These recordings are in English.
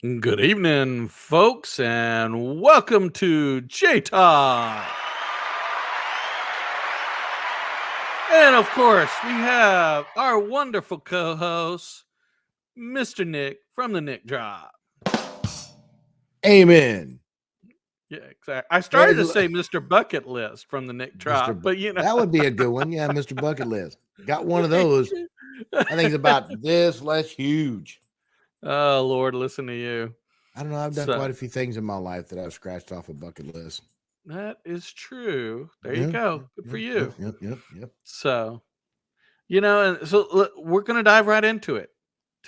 Good evening, folks, and welcome to JayTalk. And of course, we have our wonderful co-host, Mr. Nick from the Nick Drop. Amen. Yeah, exactly. I started Praise to the say Mr. Bucket List from the Nick Mr. Drop, but That would be a good one. Yeah, Mr. Bucket List. Got one of those. I think it's about this less huge. Oh Lord, listen to you. I don't know. I've done quite So a few things in my life that I've scratched off a bucket list. that is true. There you Yeah, go. yep, Good for yep, yep, you. yep, yep, yep. So and so we're gonna dive right into it.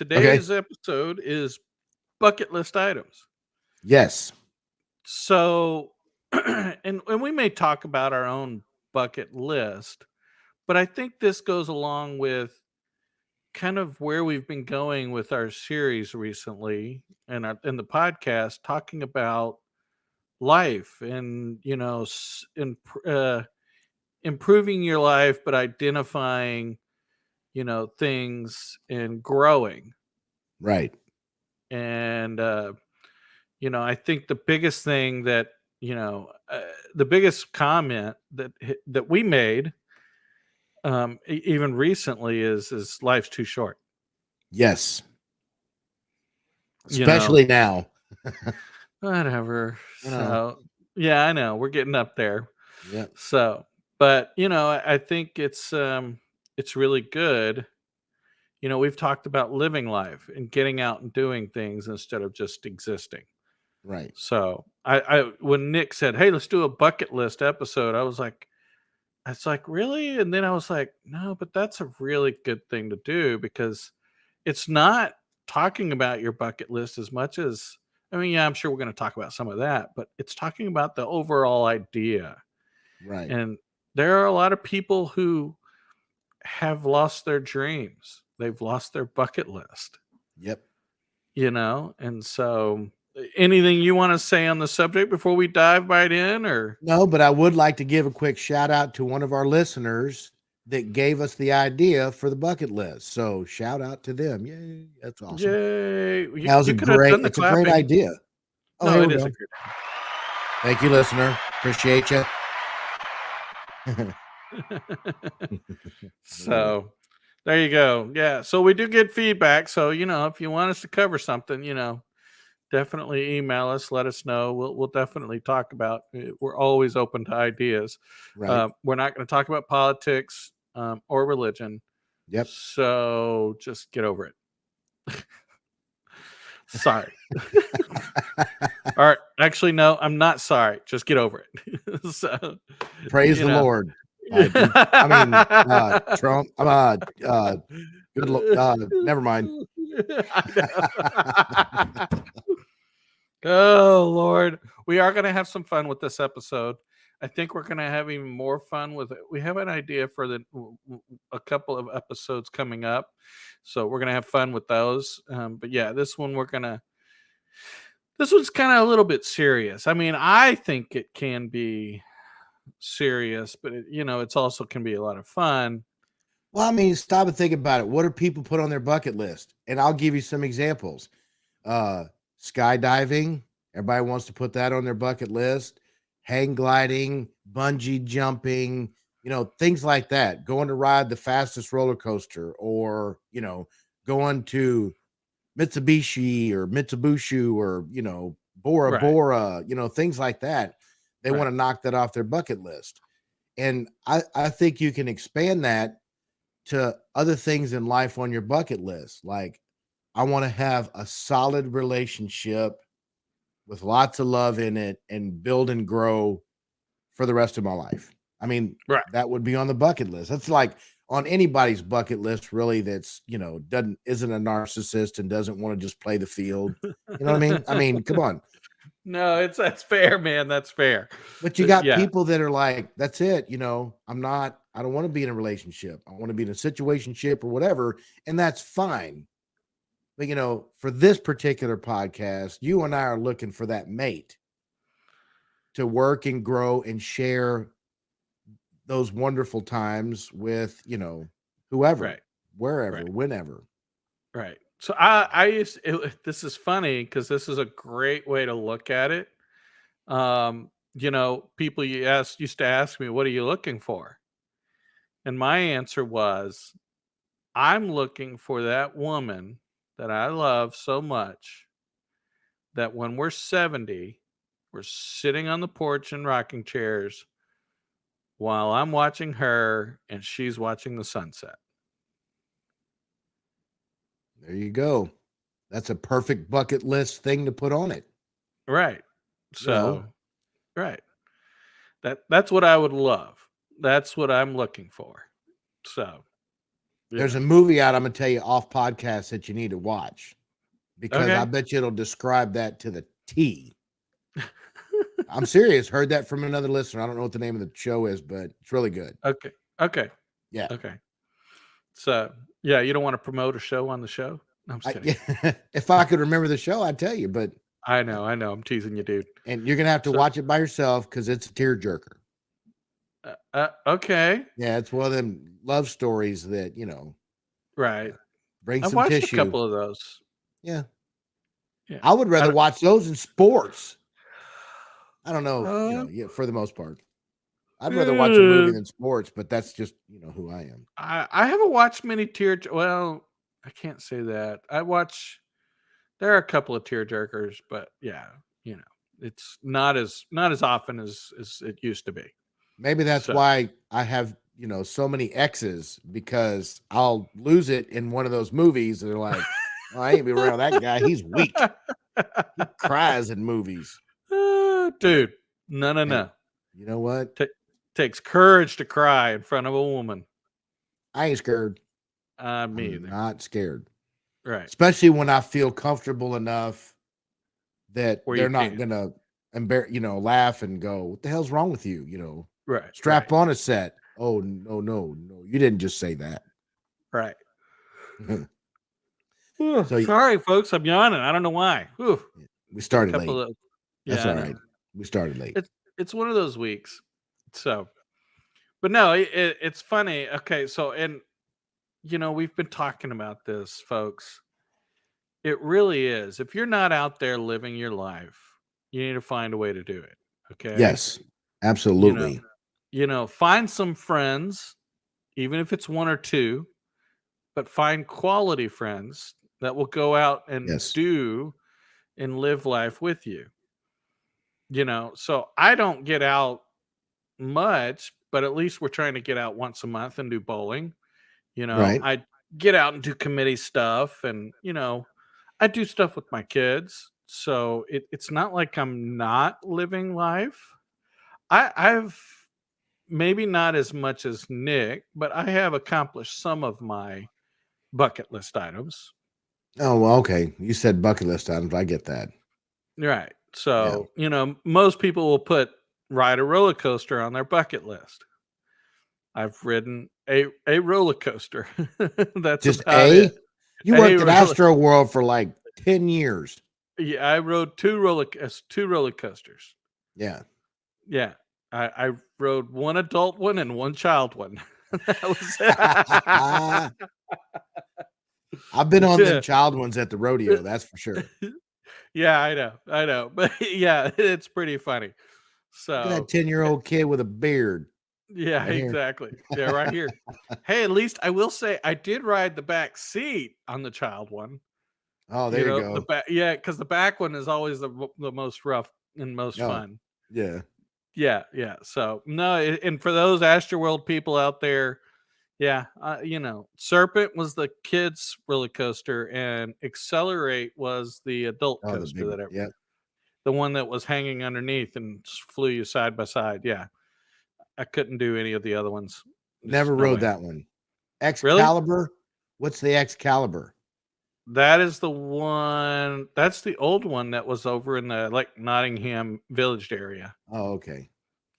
Okay. Today's episode is bucket list items. Yes. So, and we may talk about our own bucket list, but I think this goes along with kind of where we've been going with our series recently and in the podcast, talking about life and improving your life, but identifying things and growing. Right. And I think the biggest thing that the biggest comment that we made even recently is life's too short. Yes. You know, Especially now. whatever. You know. So yeah, I know we're getting up there. Yep. So, but I think it's really good. We've talked about living life and getting out and doing things instead of just existing. Right. So I when Nick said, "Hey, let's do a bucket list episode," I was like, really? And then I was like, no, but that's a really good thing to do because it's not talking about your bucket list as much as, I mean, yeah, I'm sure we're going to talk about some of that, but it's talking about the overall idea. Right. And there are a lot of people who have lost their dreams, they've lost their bucket list, Yep. and so anything you want to say on the subject before we dive right in or No, but I would like to give a quick shout out to one of our listeners that gave us the idea for the bucket list. So shout out to them. Yay. That's awesome. yay, That was you could have done the it's a great clapping. idea. Oh, No, here it we is a go. good. Thank you, listener. Appreciate you. So there you go. Yeah. So we do get feedback. So, if you want us to cover something, definitely email us, let us know. We'll definitely talk about it. We're always open to ideas. Right. We're not going to talk about politics or religion. Yep. So just get over it. Sorry. All right. Actually, no, I'm not sorry. Just get over it. So, Praise you the know. Lord. Biden. I mean, Trump. Good. Never mind. I know. Oh Lord, we are going to have some fun with this episode. I think we're going to have even more fun with it. We have an idea for a couple of episodes coming up, so we're going to have fun with those. But yeah, this one's kind of a little bit serious. I mean, I think it can be serious, but it's also can be a lot of fun. Well, I mean, stop and think about it. What do people put on their bucket list? And I'll give you some examples. Skydiving. Everybody wants to put that on their bucket list. Hang gliding, bungee jumping, things like that. Going to ride the fastest roller coaster, or going to Mitsubishi or Bora Right. Bora, things like that. They want Right. to knock that off their bucket list. And I think you can expand that to other things in life on your bucket list. Like, I want to have a solid relationship with lots of love in it and build and grow for the rest of my life. I mean, Right. that would be on the bucket list. That's like on anybody's bucket list, really, that's isn't a narcissist and doesn't want to just play the field. You know what I mean? I mean, come on. No, that's fair, man. That's fair. But you got Yeah. people that are like, that's it, I don't want to be in a relationship. I want to be in a situationship or whatever, and that's fine. But for this particular podcast, you and I are looking for that mate to work and grow and share those wonderful times with, whoever, Right. wherever, Right. whenever. Right. So I used this is funny because this is a great way to look at it. People used to ask me, "What are you looking for?" And my answer was, "I'm looking for that woman that I love so much that when we're 70, we're sitting on the porch in rocking chairs while I'm watching her and she's watching the sunset." There you go. That's a perfect bucket list thing to put on it. Right. You know, So, right. That's what I would love. That's what I'm looking for. So, there's yeah. a movie out I'm gonna tell you off podcast that you need to watch because I Okay. bet you it'll describe that to the T. I'm serious. Heard that from another listener. I don't know what the name of the show is, but it's really good. Okay. Okay. Yeah. Okay. So, yeah, you don't wanna promote a show on the show? No, I'm just kidding. Yeah. If I could remember the show, I'd tell you, but I know, I'm teasing you, dude. and you're gonna have to So, watch it by yourself because it's a tearjerker. okay. Yeah, it's one of them love stories that, Right. bring I've some watched a tissue. couple of those. Yeah. Yeah. I would I rather don't watch those in sports. I don't know, uh, yeah, for the most part. I'd rather watch a movie uh, than sports, but that's just, who I am. I haven't watched many well, I can't say that. There are a couple of tear jerkers, but yeah, it's not as often as it used to be. Maybe that's So why I have, so many exes because I'll lose it in one of those movies. And they're like, oh, I ain't be around that guy. He's weak. He cries in movies. Dude, no, no, And no. you know what? Takes courage to cry in front of a woman. I ain't scared. Me I'm either. not scared. Right. Especially when I feel comfortable enough that Where you they're not can. gonna laugh and go, "What the hell's wrong with you?" Right. Right. Strap on a set. Oh no, no, no! You didn't just say that. Right. So Sorry, folks. I'm yawning. I don't know why. Whew. we Had a started couple late. of That's yeah, I all know. right. We started late. It's one of those weeks. So, but no, it's funny. Okay, so and we've been talking about this, folks. It really is. If you're not out there living your life, you need to find a way to do it. Okay, Yes, you know, absolutely. find some friends, even if it's one or two, but find quality friends that will go out and Yes, do and live life with you. So I don't get out much, but at least we're trying to get out once a month and do bowling. right. I get out and do committee stuff and, I do stuff with my kids. So it's not like I'm not living life. I've maybe not as much as Nick, but I have accomplished some of my bucket list items. Oh well, okay. You said bucket list items. I get that. Right. Yeah. So, most people will put ride a roller coaster on their bucket list. I've ridden a roller coaster. That's Just about it. you A worked at roller Astro World for like 10 years. Yeah, I rode 2 roller coasters. Yeah. Yeah. I rode one adult one and one child one. That was I've been on them Yeah. child ones at the rodeo, that's for sure. Yeah, I know, but yeah, it's pretty funny. Look at that So, 10-year-old kid with a beard yeah, right here. exactly. Yeah, right here. Hey, at least I will say I did ride the back seat on the child one. Oh, there you The go. back, yeah, because the back one is always the most rough and most Oh, fun. yeah. Yeah, yeah. So no, and for those Astroworld people out there, yeah, Serpent was the kids roller coaster, and Accelerate was the adult Oh, the coaster big one. Yep. the one that was hanging underneath and flew you side by side. Yeah, I couldn't do any of the other ones. Just Never no rode way. that one. Really? Excalibur? What's the Excalibur? That is the one. That's the old one that was over in the like Nottingham Village area. Oh, okay.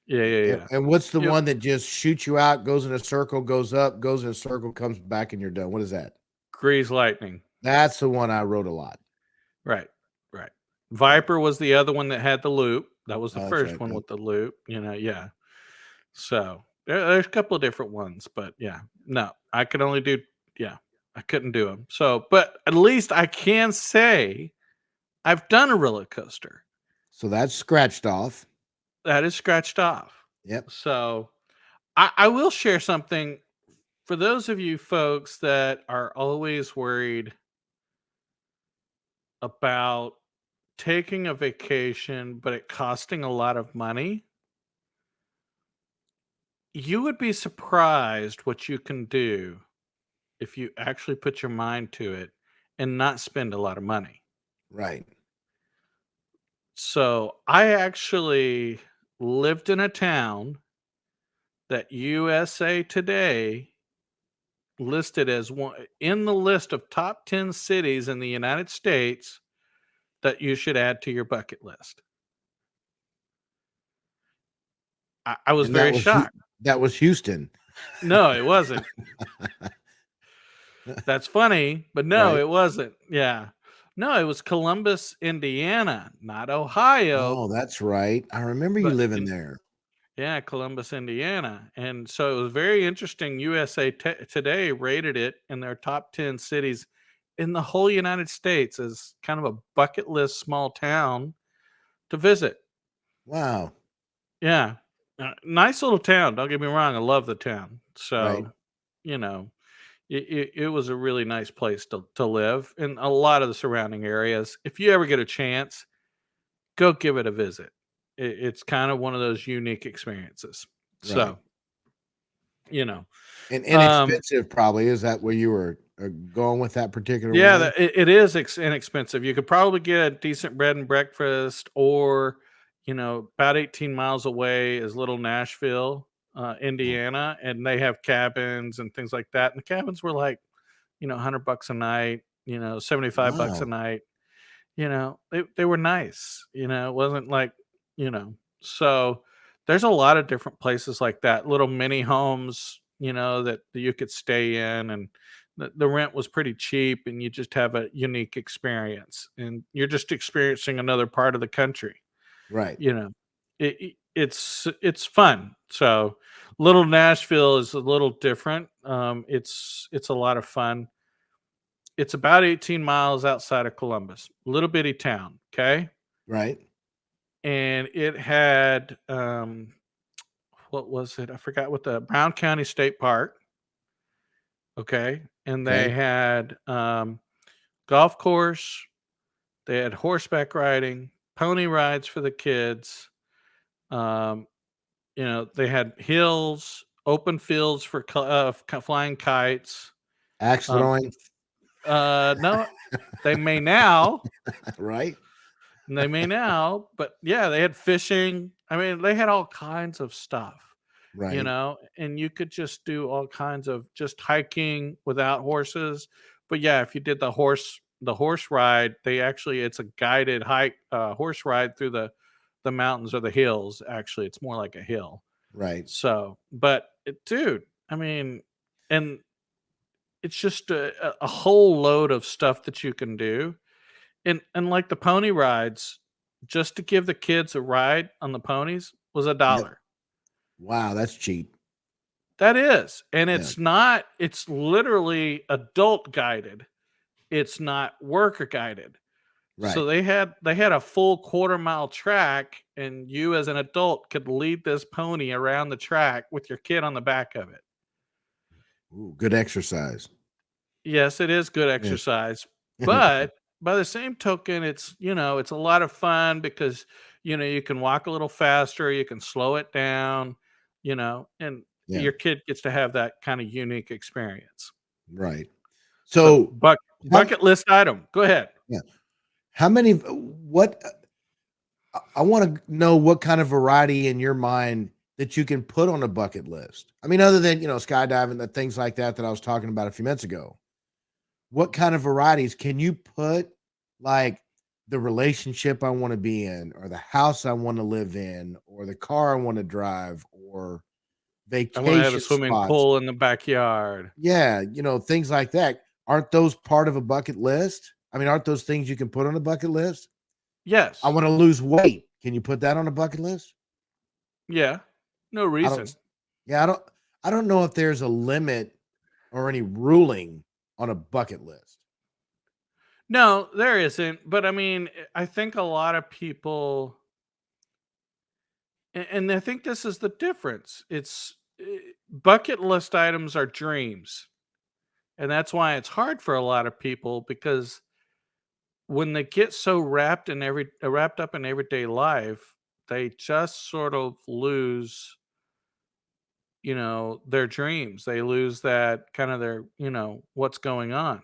Yeah, yeah, And yeah. and what's the Yep. one that just shoots you out, goes in a circle, goes up, goes in a circle, comes back, and you're done? What is that? Grease Lightning. That's the one I rode a lot. Right, right. Yeah. Viper was the other one that had the loop. That was the Oh, that's first right. one Yep. with the loop, yeah. So, there's a couple of different ones, but yeah. No, I could only do yeah. I couldn't do them. So, but at least I can say I've done a roller coaster. So that's scratched off. That is scratched off. Yep. So I will share something for those of you folks that are always worried about taking a vacation, but it costing a lot of money. You would be surprised what you can do if you actually put your mind to it and not spend a lot of money. Right. So I actually lived in a town that USA Today listed as one in the list of top 10 cities in the United States that you should add to your bucket list. I was And that very was shocked. that was Houston. No, it wasn't. That's funny, but no, Right. it wasn't. Yeah. No, it was Columbus, Indiana, not Ohio, Oh, that's right. I remember you but living in there. yeah, Columbus, Indiana. And so it was very interesting. Today rated it in their top 10 cities in the whole United States as kind of a bucket list small town to visit. Wow. Yeah. Nice little town. Don't get me wrong. I love the town. Right. So, you know, it was a really nice place to live in a lot of the surrounding areas. If you ever get a chance, go give it a visit. It's kind of one of those unique experiences. Right. So, you know, And um, inexpensive probably. Is that where you were going with that particular yeah, one? it is inexpensive. You could probably get a decent bread and breakfast, or about 18 miles away is Little Nashville, Oh, Indiana, and they have cabins and things like that. And the cabins were like $100 a night, $75 a wow. night. They were nice. It wasn't like so there's a lot of different places like that, little mini homes, that you could stay in, and the rent was pretty cheap, and you just have a unique experience, and you're just experiencing another part of the country, Right. you know. It's fun. So little Nashville is a little different. It's a lot of fun. It's about 18 miles outside of Columbus, little bitty town, okay? Right. And it had, what was it? I forgot what the Brown County State Park, okay? And they Okay. had, golf course, they had horseback riding, pony rides for the kids, um, they had hills, open fields for flying kites, Axe um, throwing. no, they may now. Right. And they may now, but yeah, they had fishing. I mean, they had all kinds of stuff, Right. and you could just do all kinds of just hiking without horses. But yeah, if you did the horse ride, it's a guided hike, horse ride through the mountains or the hills. Actually, it's more like a hill. Right. So, but dude, I mean, and it's just a whole load of stuff that you can do, and like the pony rides, just to give the kids a ride on the ponies was a Yep. dollar. Wow, that's cheap. That is, and Yeah. it's literally adult guided. It's not worker guided. So Right. they had a full quarter-mile track, and you as an adult could lead this pony around the track with your kid on the back of it. Ooh, good exercise. Yes, it is good Yeah. exercise, but by the same token, it's a lot of fun because, you can walk a little faster, you can slow it down, and Yeah. your kid gets to have that kind of unique experience. Right. So, So how bucket list item. Go ahead. yeah. How many what I want to know what kind of variety in your mind that you can put on a bucket list. I mean, other than, skydiving, the things like that I was talking about a few minutes ago. What kind of varieties can you put, like the relationship I want to be in, or the house I want to live in, or the car I want to drive, or I want to have a vacation swimming spots? pool in the backyard. Yeah, things like that. Aren't those part of a bucket list? I mean, aren't those things you can put on a bucket list? I Yes. want to lose weight. Can you put that on a bucket list? Yeah. No I don't reason. yeah, I don't know if there's a limit or any ruling on a bucket list. No, there isn't. But I mean, I think a lot of people, and I think this is the difference. Bucket list items are dreams. And that's why it's hard for a lot of people because when they get so wrapped up in everyday life, they just sort of lose, their dreams. They lose that kind of their, what's going on.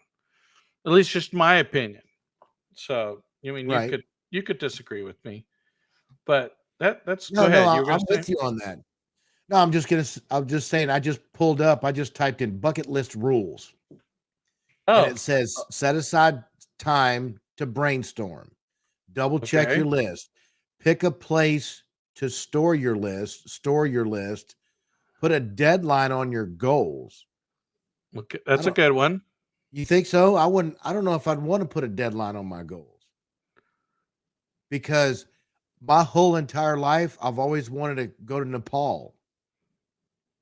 At least just my opinion. So, I mean, you Right. could you could disagree with me, but that's go No, no, ahead. You were I'm gonna say? with you on that. No, I'm just saying, I just pulled up, I just typed in bucket list rules, and Oh, it says set aside time to brainstorm, double check okay. your list, pick a place to store your list, put a deadline on your goals. Okay, I that's a don't, good one. you think so? I don't know if I'd want to put a deadline on my goals because my whole entire life, I've always wanted to go to Nepal.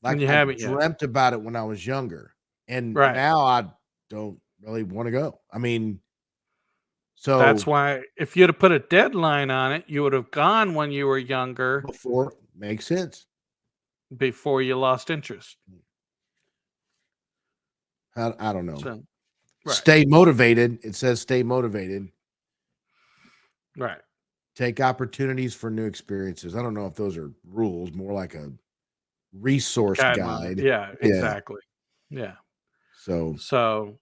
And Like, you I haven't yet. dreamt about it when I was younger, and Right. now I don't really wanna go. I mean, That's so why if you'd have put a deadline on it, you would have gone when you were younger before makes sense. before you lost interest. I don't know. So, right, Stay motivated, it says stay motivated, right. take opportunities for new experiences. I don't know if those are rules, more like a resource Guideline. guide. Yeah, Yeah, exactly. Yeah. so So,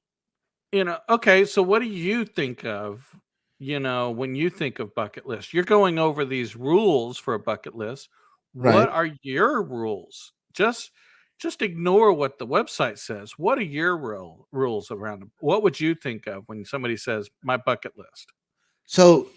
okay, so what do you think of, when you think of bucket list? You're going over these rules for a bucket list. What right. are your rules? Just ignore what the website says. What are your rules around them? What would you think of when somebody says my bucket list? So,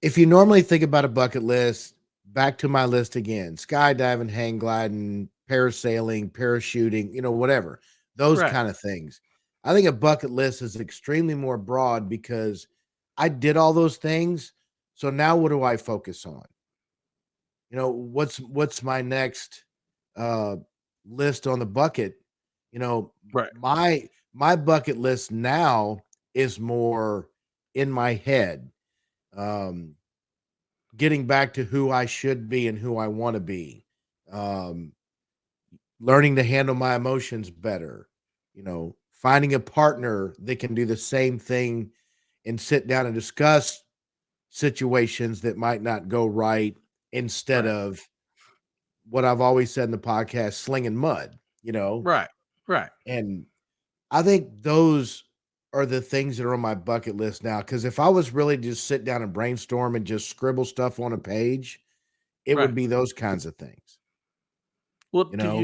if you normally think about a bucket list, back to my list again: skydiving, hang gliding, parasailing, parachuting, whatever, those Right, kind of things. I think a bucket list is extremely more broad because I did all those things. So now what do I focus on? What's my next uh list on the bucket? You know, right, my bucket list now is more in my head. Um Getting back to who I should be and who I want to be. Um, Learning to handle my emotions better. Finding a partner that can do the same thing and sit down and discuss situations that might not go right instead right, of what I've always said in the podcast, slinging mud. right, right, And I think those are the things that are on my bucket list now. Cause if I was really just sit down and brainstorm and just scribble stuff on a page, it would right. be those kinds of things, Well, you know?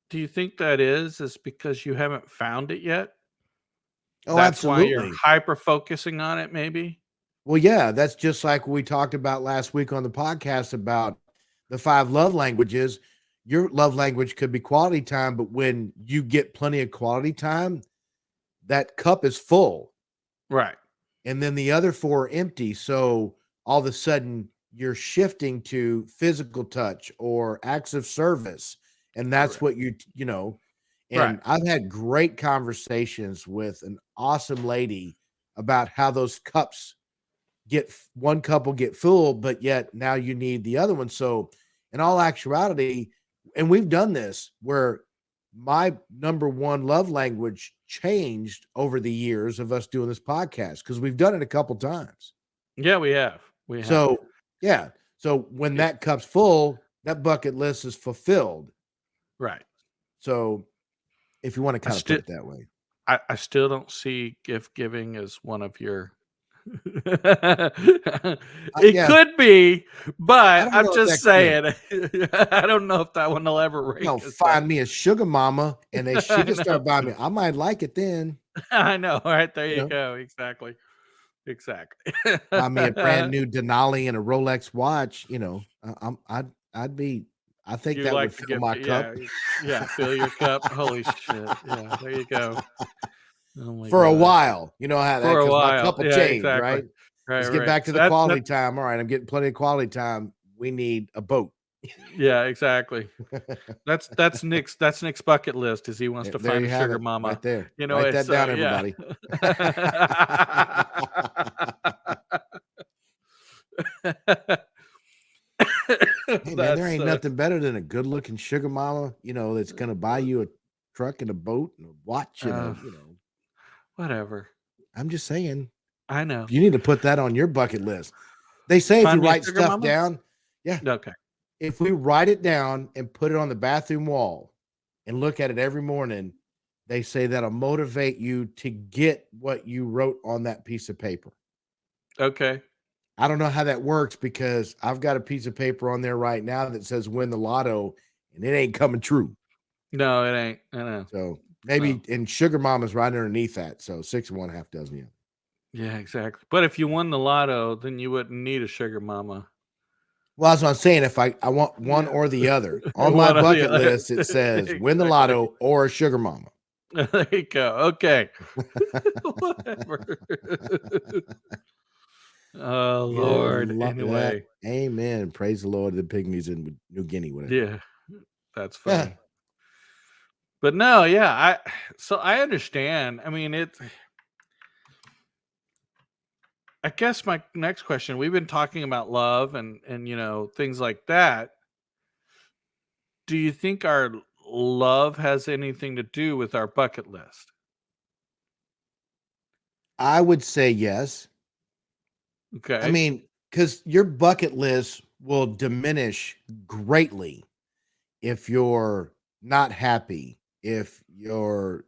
do you think that is because you haven't found it yet? Oh, That's why you're absolutely. hyper focusing on it maybe? Well, yeah, that's just like we talked about last week on the podcast about the 5 love languages. Your love language could be quality time, but when you get plenty of quality time, that cup is full, Right, and then the other 4 are empty. So all of a sudden, you're shifting to physical touch or acts of service, and that's correct. what you. Right, And I've had great conversations with an awesome lady about how those cups one cup will get full, but yet now you need the other one. So, in all actuality, and we've done this where my number one love language changed over the years of us doing this podcast because we've done it a couple times. yeah, we have. So, yeah. So, when It that cup's full, that bucket list is fulfilled. right. So, if you want to I kind of put still it that way. I still don't see gift giving as one of your It Yeah, could be, I but don't I'm know if just that could. saying, I don't know if that one will ever rank as that. Find me a sugar mama and she I can know. start buying me. I might like it then. I know, right, there You you know, go, exactly, exactly. Buy me a brand new Denali and a Rolex watch, I'd be I think You that would like the fill gift, my cup yeah, fill your cup, holy shit, yeah, there you go. Oh my for a gosh. while. You know how that For a because my while, cup will yeah, change, exactly. right? Right, Let's get right, back to so the that quality time. All right, I'm getting plenty of quality time. We need a boat. Yeah, exactly. That's Nick's bucket list is he wants to There find you a have sugar it, mama. right there. You know, Write it's that down, yeah. everybody. Hey, man, there That's ain't nothing better than a good-looking sugar mama, that's gonna buy you a truck and a boat and a watch and uh, whatever. I'm just saying, I know. you need to put that on your bucket list. They say if you Find me a write sugar stuff mama? down, yeah, Okay. if we write it down and put it on the bathroom wall and look at it every morning, they say that'll motivate you to get what you wrote on that piece of paper. Okay. I don't know how that works because I've got a piece of paper on there right now that says win the lotto and it ain't coming true. No, it ain't. I know. So So, maybe and Sugar Mama's right underneath that. So 6 and 1 half dozen the other. yeah, exactly. But if you won the lotto, then you wouldn't need a sugar mama. Well, that's what I'm saying. If I want one Yeah. or the other on my One or the bucket other. list, it says win the Exactly. lotto or a Sugar Mama. There you go. Okay. Whatever. Oh, Yeah, Lord. that. Anyway. Amen. Praise the Lord. The pygmies in New Guinea, whatever. Yeah, that's Yeah, funny. But no, yeah, I understand. I mean, I guess my next question, we've been talking about love and things like that. Do you think our love has anything to do with our bucket list? I would say yes. I Okay. mean, because your bucket list will diminish greatly if you're not happy, if your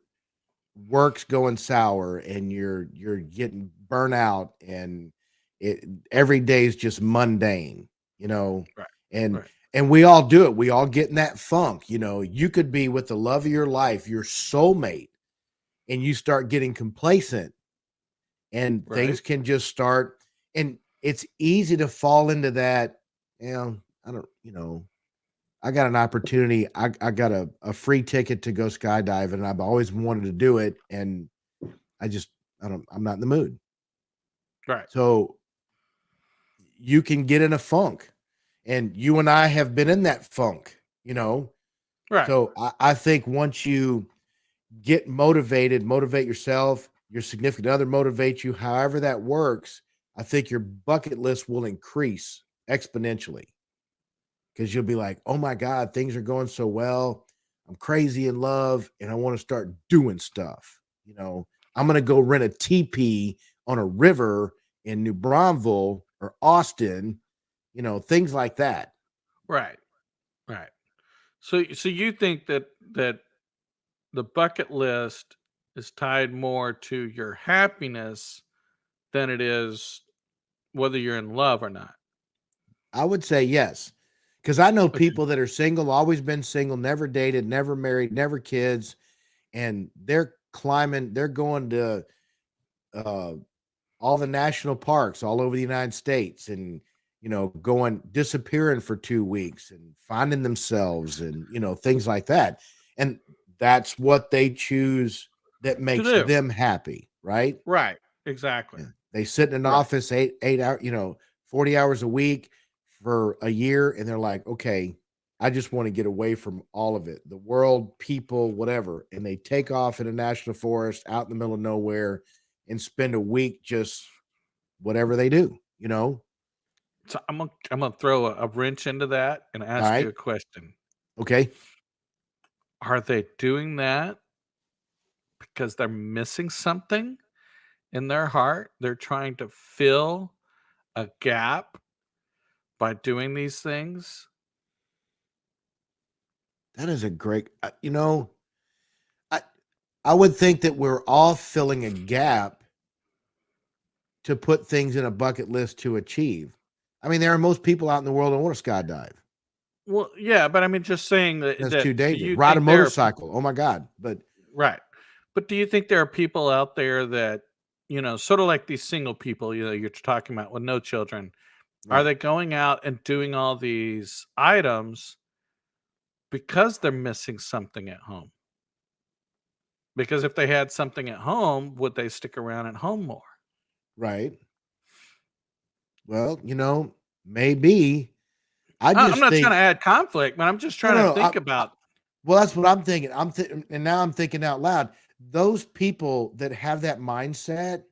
work's going sour and you're getting burnt out and it every day is just mundane, you know, Right. and Right. and we all do it. We all get in that funk, You could be with the love of your life, your soulmate, and you start getting complacent and Right. things can just start and it's easy to fall into that, I don't, I got an opportunity. I got a free ticket to go skydiving, and I've always wanted to do it, and I just I'm not in the mood. Right. So you can get in a funk, and you and I have been in that funk. Right. So I think once you get motivated, motivate yourself, your significant other motivates you, however that works, I think your bucket list will increase exponentially. Because you'll be like, oh my God, things are going so well. I'm crazy in love and I want to start doing stuff. I'm going to go rent a teepee on a river in New Braunfels or Austin, things like that. Right. Right. So you think that the bucket list is tied more to your happiness than it is whether you're in love or not? I would say yes. Because I know Okay. people that are single, always been single, never dated, never married, never kids, and they're climbing, they're going to uh, all the national parks all over the United States and going disappearing for 2 weeks and finding themselves and things like that. And that's what they choose that To makes do. them happy, right? Right. Exactly. Yeah. They sit in an Right. office 8 hour, 40 hours a week for a year and they're like, "Okay, I just want to get away from all of it. The world, people, whatever." And they take off in a national forest out in the middle of nowhere and spend a week just whatever they do. So I'm gonna throw a wrench into that and All ask you right. a question. Okay. Are they doing that because they're missing something in their heart? They're trying to fill a gap by doing these things? That is a great, I, I would think that we're all filling a gap to put things in a bucket list to achieve. I mean, there are most people out in the world that want to skydive. Well, yeah, but I mean, just saying That's that too do dangerous. you Ride a think there are people? motorcycle. Oh my God. But Right. But do you think there are people out there that, sort of like these single people, you're talking about with no children, are right. they going out and doing all these items because they're missing something at home? Because if they had something at home, would they stick around at home more? Right. Well, maybe. I I'm just not trying to think add conflict, but I'm just no, trying to no, no. think about Well, that's what I'm thinking. And now I'm thinking out loud. Those people that have that mindset,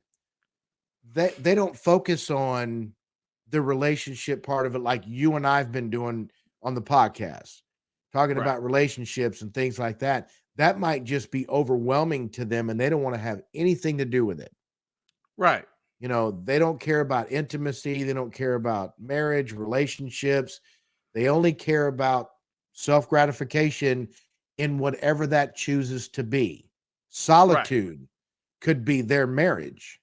they don't focus on the relationship part of it like you and I've been doing on the podcast, talking right, about relationships and things like that. That might just be overwhelming to them and they don't want to have anything to do with it. right, You know, they don't care about intimacy, they don't care about marriage, relationships. They only care about self-gratification in whatever that chooses to be. right. Solitude could be their marriage.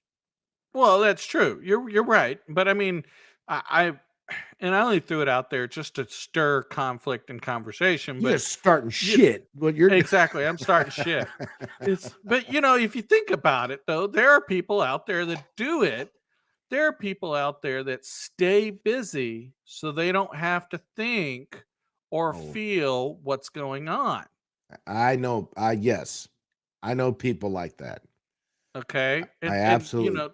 Well, that's true. You're right, but I mean, I and I only threw it out there just to stir conflict and conversation, You're but just starting you shit. What you're exactly, I'm starting shit. It's but if you think about it though, there are people out there that do it. There are people out there that stay busy so they don't have to think or Oh, feel what's going on. I know. I yes, I know people like that. Okay? I And absolutely.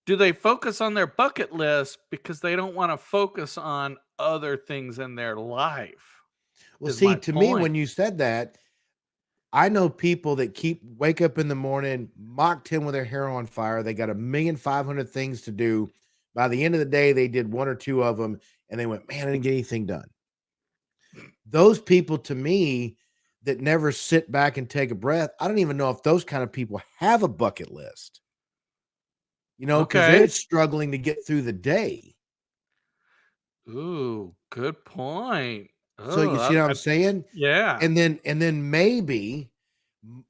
do they focus on their bucket list because they don't want to focus on other things in their life? Well, Is see, my to me, point. when you said that, I know people that wake up in the morning, Mach 10 with their hair on fire. They got 1,500,000 things to do. By the end of the day, they did one or two of them, and they went, "Man, I didn't get anything done." Those people, to me, that never sit back and take a breath, I don't even know if those kind of people have a bucket list. Because they're Okay. struggling to get through the day. Ooh, good point. So you Oh, see what I'm saying? yeah. And then maybe m-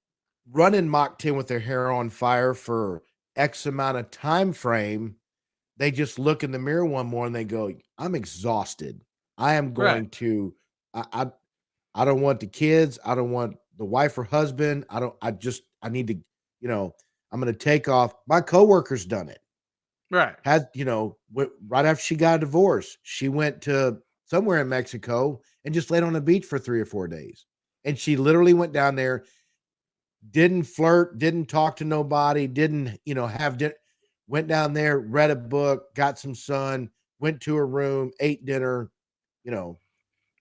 running Mach 10 with their hair on fire for X amount of time frame, they just look in the mirror one more and they go, I'm exhausted. I am Right. going to I I, I don't want the kids, I don't want the wife or husband. I need to, I'm gonna take off. My coworker's done it. Right. Right after she got a divorce, she went to somewhere in Mexico and just laid on the beach for 3 or 4 days. And she literally went down there, didn't flirt, didn't talk to nobody, didn't, have dinner, went down there, read a book, got some sun, went to her room, ate dinner, you know,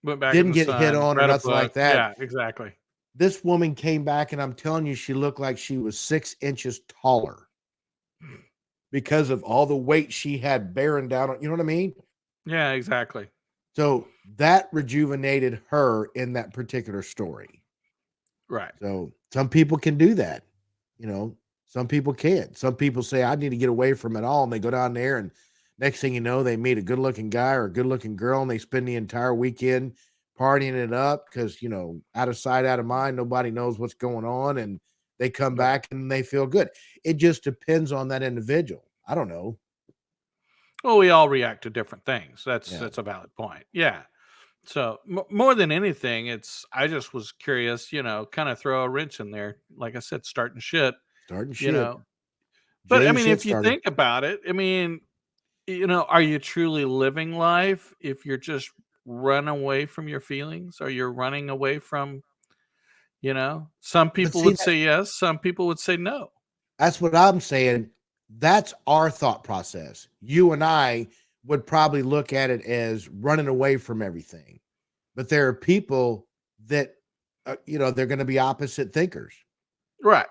Went back in didn't the get hit sun, on or read a nothing like book. that. Yeah, exactly. This woman came back and I'm telling you, she looked like she was 6 inches taller because of all the weight she had bearing down on, you know what I mean? Yeah, exactly. So that rejuvenated her in that particular story. Right. So some people can do that, you know, some people can't. Some people say, I need to get away from it all. And they go down there, and next thing you know, they meet a good looking guy or a good looking girl, and they spend the entire weekend partying it up because, out of sight, out of mind, nobody knows what's going on. And they come Right. back and they feel good. It just depends on that individual. I don't know. Well, we all react to different things. That's Yeah. that's a valid point. Yeah. So more than anything, I just was curious, kind of throw a wrench in there. Like I said, starting shit, Starting you shit. know. But Jay I the mean, shit if you starter. think about it, I mean, are you truly living life if you're just run away from your feelings or you're running away from, some But people see, would say yes, some people would say no. that's what I'm saying. That's our thought process. You and I would probably look at it as running away from everything. But there are people that, they're going to be opposite thinkers. Right.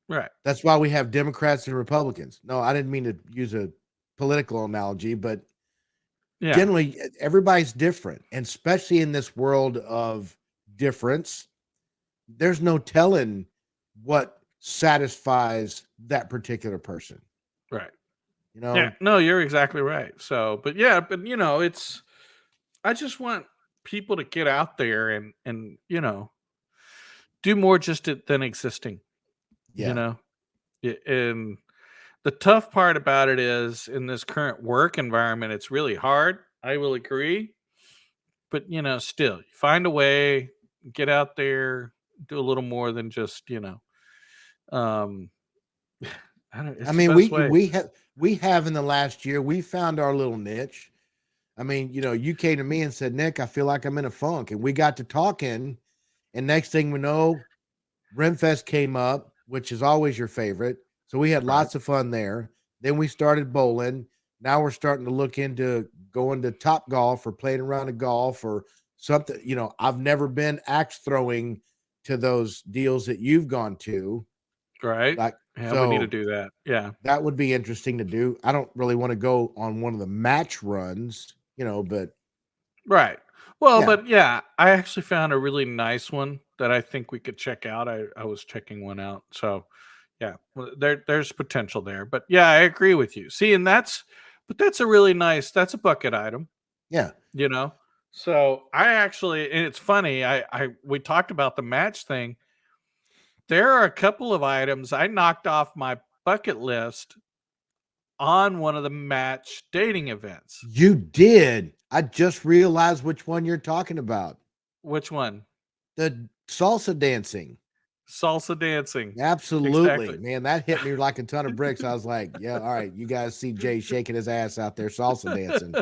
Right. That's why we have Democrats and Republicans. No, I didn't mean to use a political analogy, but Yeah. generally everybody's different. And especially in this world of difference, there's no telling what satisfies that particular person. Right. You Yeah. know, No, you're exactly right. So, but yeah, but I just want people to get out there and do more than existing, you yeah. know? And the tough part about it is in this current work environment, it's really hard. I will agree. But, still, find a way, get out there, do a little more than just, um, I don't, I it's the mean, best we way. we have we have in the last year, we found our little niche. I mean, you came to me and said, Nick, I feel like I'm in a funk. And we got to talking. And next thing we know, Renfest came up, which is always your favorite. So we had Right. lots of fun there. Then we started bowling. Now we're starting to look into going to Top Golf or playing around of golf or something. I've never been axe throwing to those deals that you've gone to. Right. Like, Yeah, we need to so do that. Yeah. that would be interesting to do. I don't really want to go on one of the match runs, but Right. Well, yeah, but yeah, I actually found a really nice one that I think we could check out. I was checking one out. So yeah, well, there's potential there. But yeah, I agree with you. See, and that's a really nice, that's a bucket item, yeah. you know? So I actually, and it's funny, we talked about the match thing. There are a couple of items I knocked off my bucket list on one of the match dating events. You did. I just realized which one you're talking about. Which one? The salsa dancing. Salsa dancing. Absolutely, Exactly. man. That hit me like a ton of bricks. I was like, yeah, all right. You guys see Jay shaking his ass out there salsa dancing.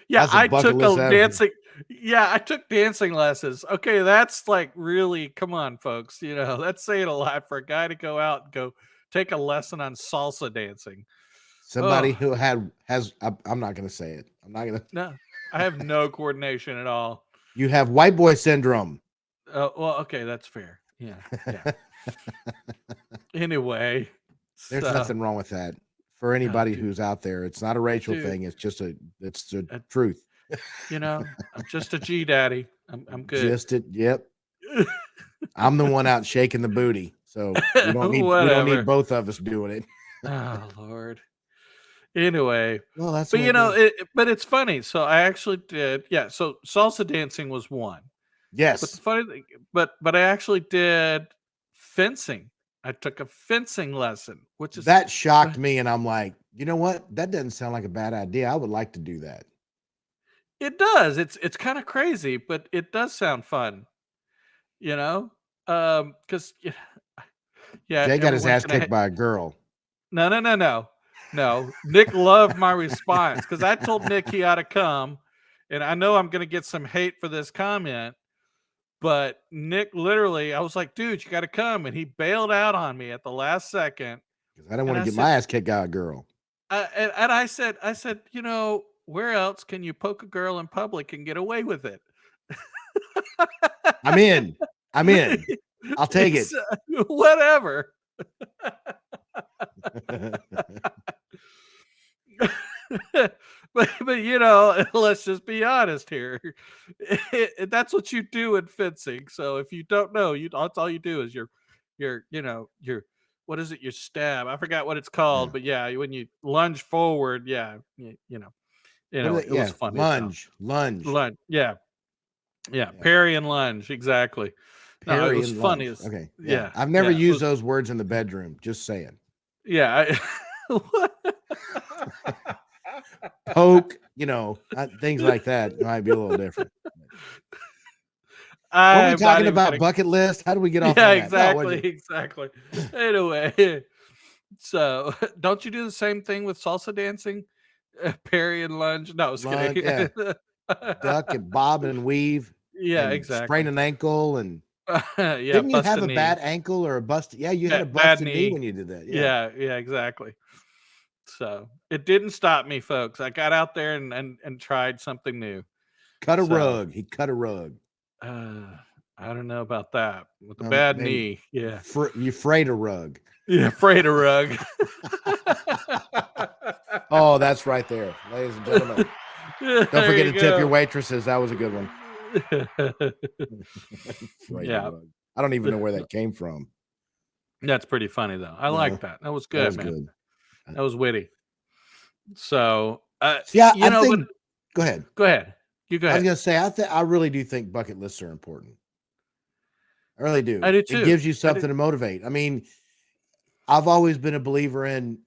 Yeah, That's a I bucket took list a item. dancing yeah, I took dancing lessons. Okay, that's like really, come on, folks, that's saying a lot for a guy to go out and go take a lesson on salsa dancing. Somebody Oh, who I'm not gonna say it. I'm not gonna. no. I have no coordination at all. You have white boy syndrome. Well, okay, that's fair. Yeah, yeah. Anyway, There's so, nothing wrong with that. For oh, anybody dude, who's out there, it's not a racial dude, thing. It's the uh, truth. I'm just a G daddy. I'm good. Just it. Yep. I'm the one out shaking the booty, so we don't need Whatever. both of us doing it. Oh Lord. Anyway, Well, that's but the way it goes. but it's funny. So I actually did, yeah. So salsa dancing was one, but the Yes, funny thing, but I actually did fencing. I took a fencing lesson, which is that shocked me, and I'm like, you know what? That doesn't sound like a bad idea. I would like to do that. it does. It's kind of crazy, but it does sound fun. You know, because yeah, Jay got his everyone's ass gonna kicked by a girl. no, no, no, no. No, Nick loved my response because I told Nick he ought to come, and I know I'm gonna get some hate for this comment, but Nick literally, I was like, "Dude, you gotta come," and he bailed out on me at the last second, Because I don't and want to I get said my ass kicked by a girl. and I said, "Where else can you poke a girl in public and get away with it?" I'm in. I'm in. I'll take it. It's, whatever. but let's just be honest here. That's what you do in fencing. So if you don't know, that's all you do is your what is it? Your stab. I forgot what it's called, Yeah. but yeah, when you lunge forward, yeah, What are they? it was Yeah. funny as hell. Lunge. Lunge. Lunge, yeah, yeah, Yeah. parry and lunge, exactly. No, it Parry was and funny lunge. as Okay. Yeah. yeah, I've never yeah, it used was those words in the bedroom. Just saying. yeah. Poke, things like that might be a little different. Weren't we I'm not talking even about gonna. bucket list? How do we get off Yeah, on that? No, we're exactly, just exactly. Anyway, so don't you do the same thing with salsa dancing? Parry and lunge? No, I was kidding. lunge. Yeah. Duck and bob and weave Yeah, and sprain exactly. an ankle. And Yeah, didn't you bust have a a bad knee. ankle or a busted? Yeah, you had a Bad busted knee knee. when you did that. Yeah. Yeah, yeah, exactly. So it didn't stop me, folks. I got out there and tried something new. Cut a So rug. He cut a rug. uh, I don't know about that with the No, bad maybe knee. Yeah, you frayed a rug. yeah, afraid of rug. Oh, that's right there, ladies and gentlemen. Yeah, Don't there forget you to tip your go. waitresses. That was a good one. Frayed a Yeah. rug. I don't even know where that came from. That's pretty funny though. I like No, that. That was that good, was man. good. That was witty. So, Yeah, I but think. Go ahead. go ahead. You go I was ahead. gonna say I really do think bucket lists are important. I really I do. do It too. gives you I do. something to motivate. I mean, I've always been a believer in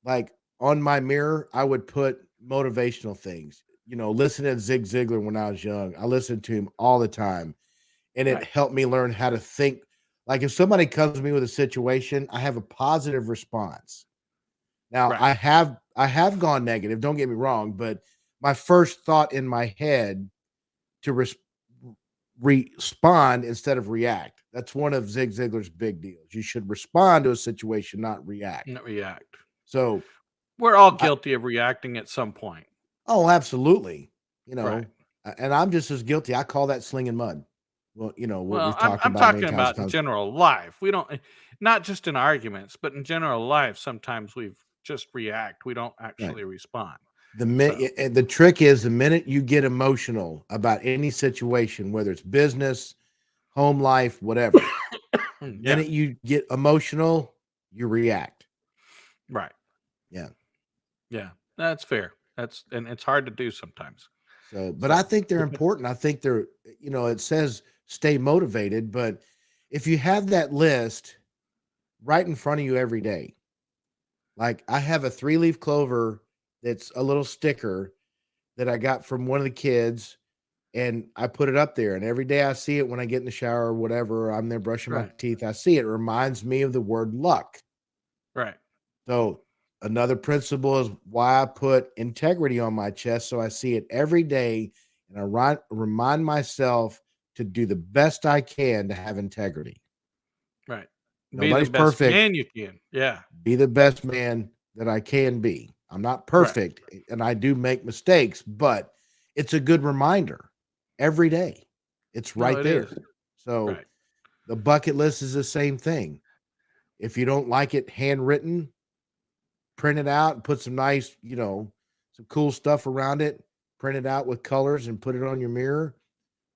like on my mirror, I would put motivational things. Listen to Zig Ziglar when I was young. I listened to him all the time, and it Right. helped me learn how to think. Like if somebody comes to me with a situation, I have a positive response. Now, Right. I have gone negative, don't get me wrong, but my first thought in my head to respond instead of react. That's one of Zig Ziglar's big deals. You should respond to a situation, not react. Not react. So, We're all I, guilty of reacting at some point. oh, absolutely. Right. And I'm just as guilty. I call that slinging mud. Well, what Well, we've I'm talked I'm about many talking times. about in general life. We don't not just in arguments, but in general life, sometimes we've just react. We don't Right. actually respond. So, The trick is the minute you get emotional about any situation, whether it's business, home life, whatever, the yeah, minute you get emotional, you react. right. Yeah. Yeah. That's fair. And it's hard to do sometimes. So, but I So, think they're important. I think they're, it says stay motivated, but if you have that list right in front of you every day, like I have a 3-leaf clover that's a little sticker that I got from one of the kids, and I put it up there. And every day I see it when I get in the shower or whatever, I'm there brushing my right. teeth. I see it. It reminds me of the word luck. Right. So another principle is why I put integrity on my chest. So I see it every day and remind myself to do the best I can to have integrity. Right. Be the Nobody's best perfect. man you can. Yeah. Be the best man that I can be. I'm not Right. perfect and I do make mistakes, but it's a good reminder every day. It's No, right it is. there. So Right. the bucket list is the same thing. If you don't like it handwritten, print it out and put some nice, some cool stuff around it, print it out with colors and put it on your mirror.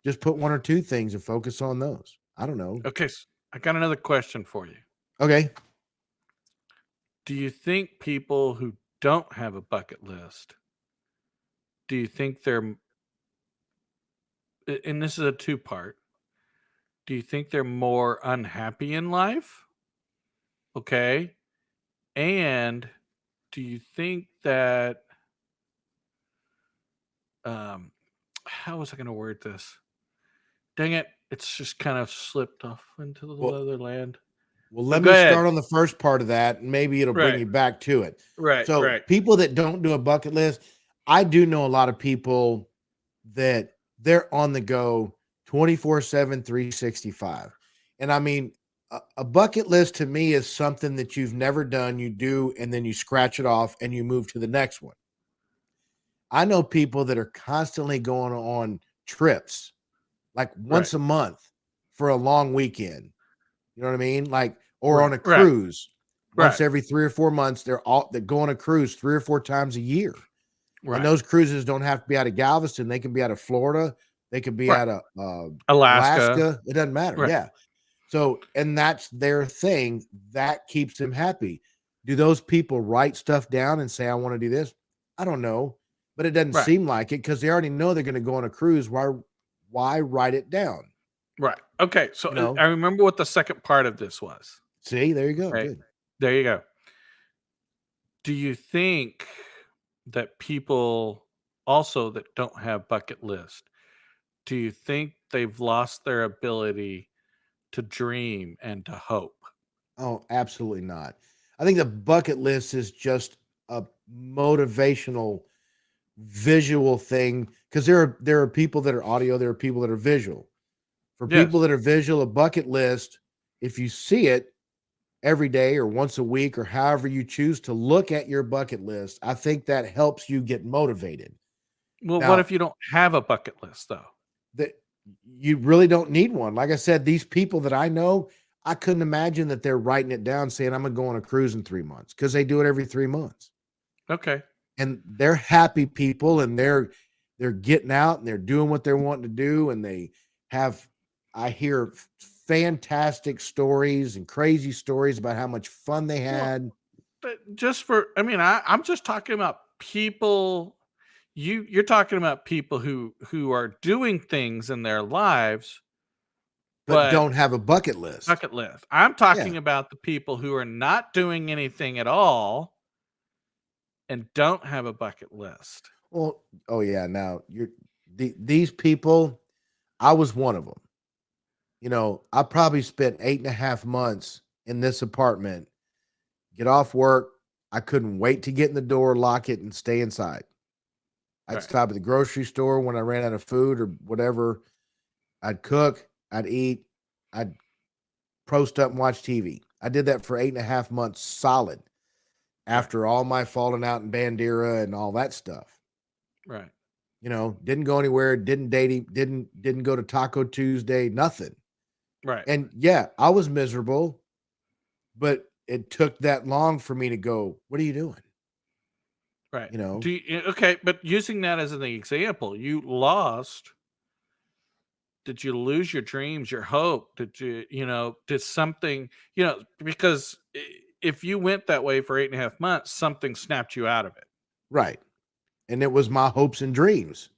Just put one or two things and focus on those. I don't know. Okay. I got another question for you. Okay. Do you think people who don't have a bucket list, do you think and this is a two part, do you think they're more unhappy in life? Okay. And do you think that, um, how was I going to word this? Dang it. It's just kind of slipped off into the Well, other land. let But go me ahead. start on the first part of that and maybe it'll bring Right. you back to it. Right. So, Right. people that don't do a bucket list, I do know a lot of people that they're on the go 24/7, 365. And I mean, a bucket list to me is something that you've never done, you do, and then you scratch it off and you move to the next one. I know people that are constantly going on trips, like Right. once a month for a long weekend. You know what I mean? Like, or on Right. a Right. cruise once Right. every 3 or 4 months. They go on a cruise 3 or 4 times a year. And Right. those cruises don't have to be out of Galveston. They can be out of Florida. They could be Right. out of Alaska. Alaska. It doesn't matter. Right. Yeah. So, and that's their thing. That keeps them happy. Do those people write stuff down and say, I want to do this? I don't know. But it doesn't Right. seem like it because they already know they're going to go on a cruise. Why write it down? Right. Okay. So You I know, remember what the second part of this was. see, there you go. Okay. Good. There you go. Do you think that people also that don't have bucket list, do you think they've lost their ability to dream and to hope? Oh, absolutely not. I think the bucket list is just a motivational visual thing because there are people that are audio, there are people that are visual. For people Yes. that are visual, a bucket list, if you see it every day or once a week or however you choose to look at your bucket list, I think that helps you get motivated. Well, what Now, if you don't have a bucket list though? that you really don't need one. Like I said, these people that I know, I couldn't imagine that they're writing it down saying I'm gonna go on a cruise in 3 months because they do it every 3 months. Okay. And they're happy people and they're getting out and they're doing what they're wanting to do. And they have I hear fantastic stories and crazy stories about how much fun they Well, had. but just for I mean, I'm just talking about people you're talking about people who are doing things in their lives, But but don't have a bucket list. bucket list. I'm Yeah. talking about the people who are not doing anything at all and don't have a bucket list. Well, oh yeah. Now these people, I was one of them. I probably spent 8.5 months in this apartment, get off work. I couldn't wait to get in the door, lock it, and stay inside. I'd Right. stop at the grocery store when I ran out of food or whatever. I'd cook, I'd eat, I'd post up and watch TV. I did that for 8.5 months solid. Right. after all my falling out in Bandera and all that stuff. Right. Didn't go anywhere, didn't date him, didn't go to Taco Tuesday, nothing. Right. And yeah, I was miserable, but it took that long for me to go, what are you doing? Right. You know? Okay, but using that as an example, you lost. Did you lose your dreams, your hope? Did something, because if you went that way for 8.5 months, something snapped you out of it. Right. And it was my hopes and dreams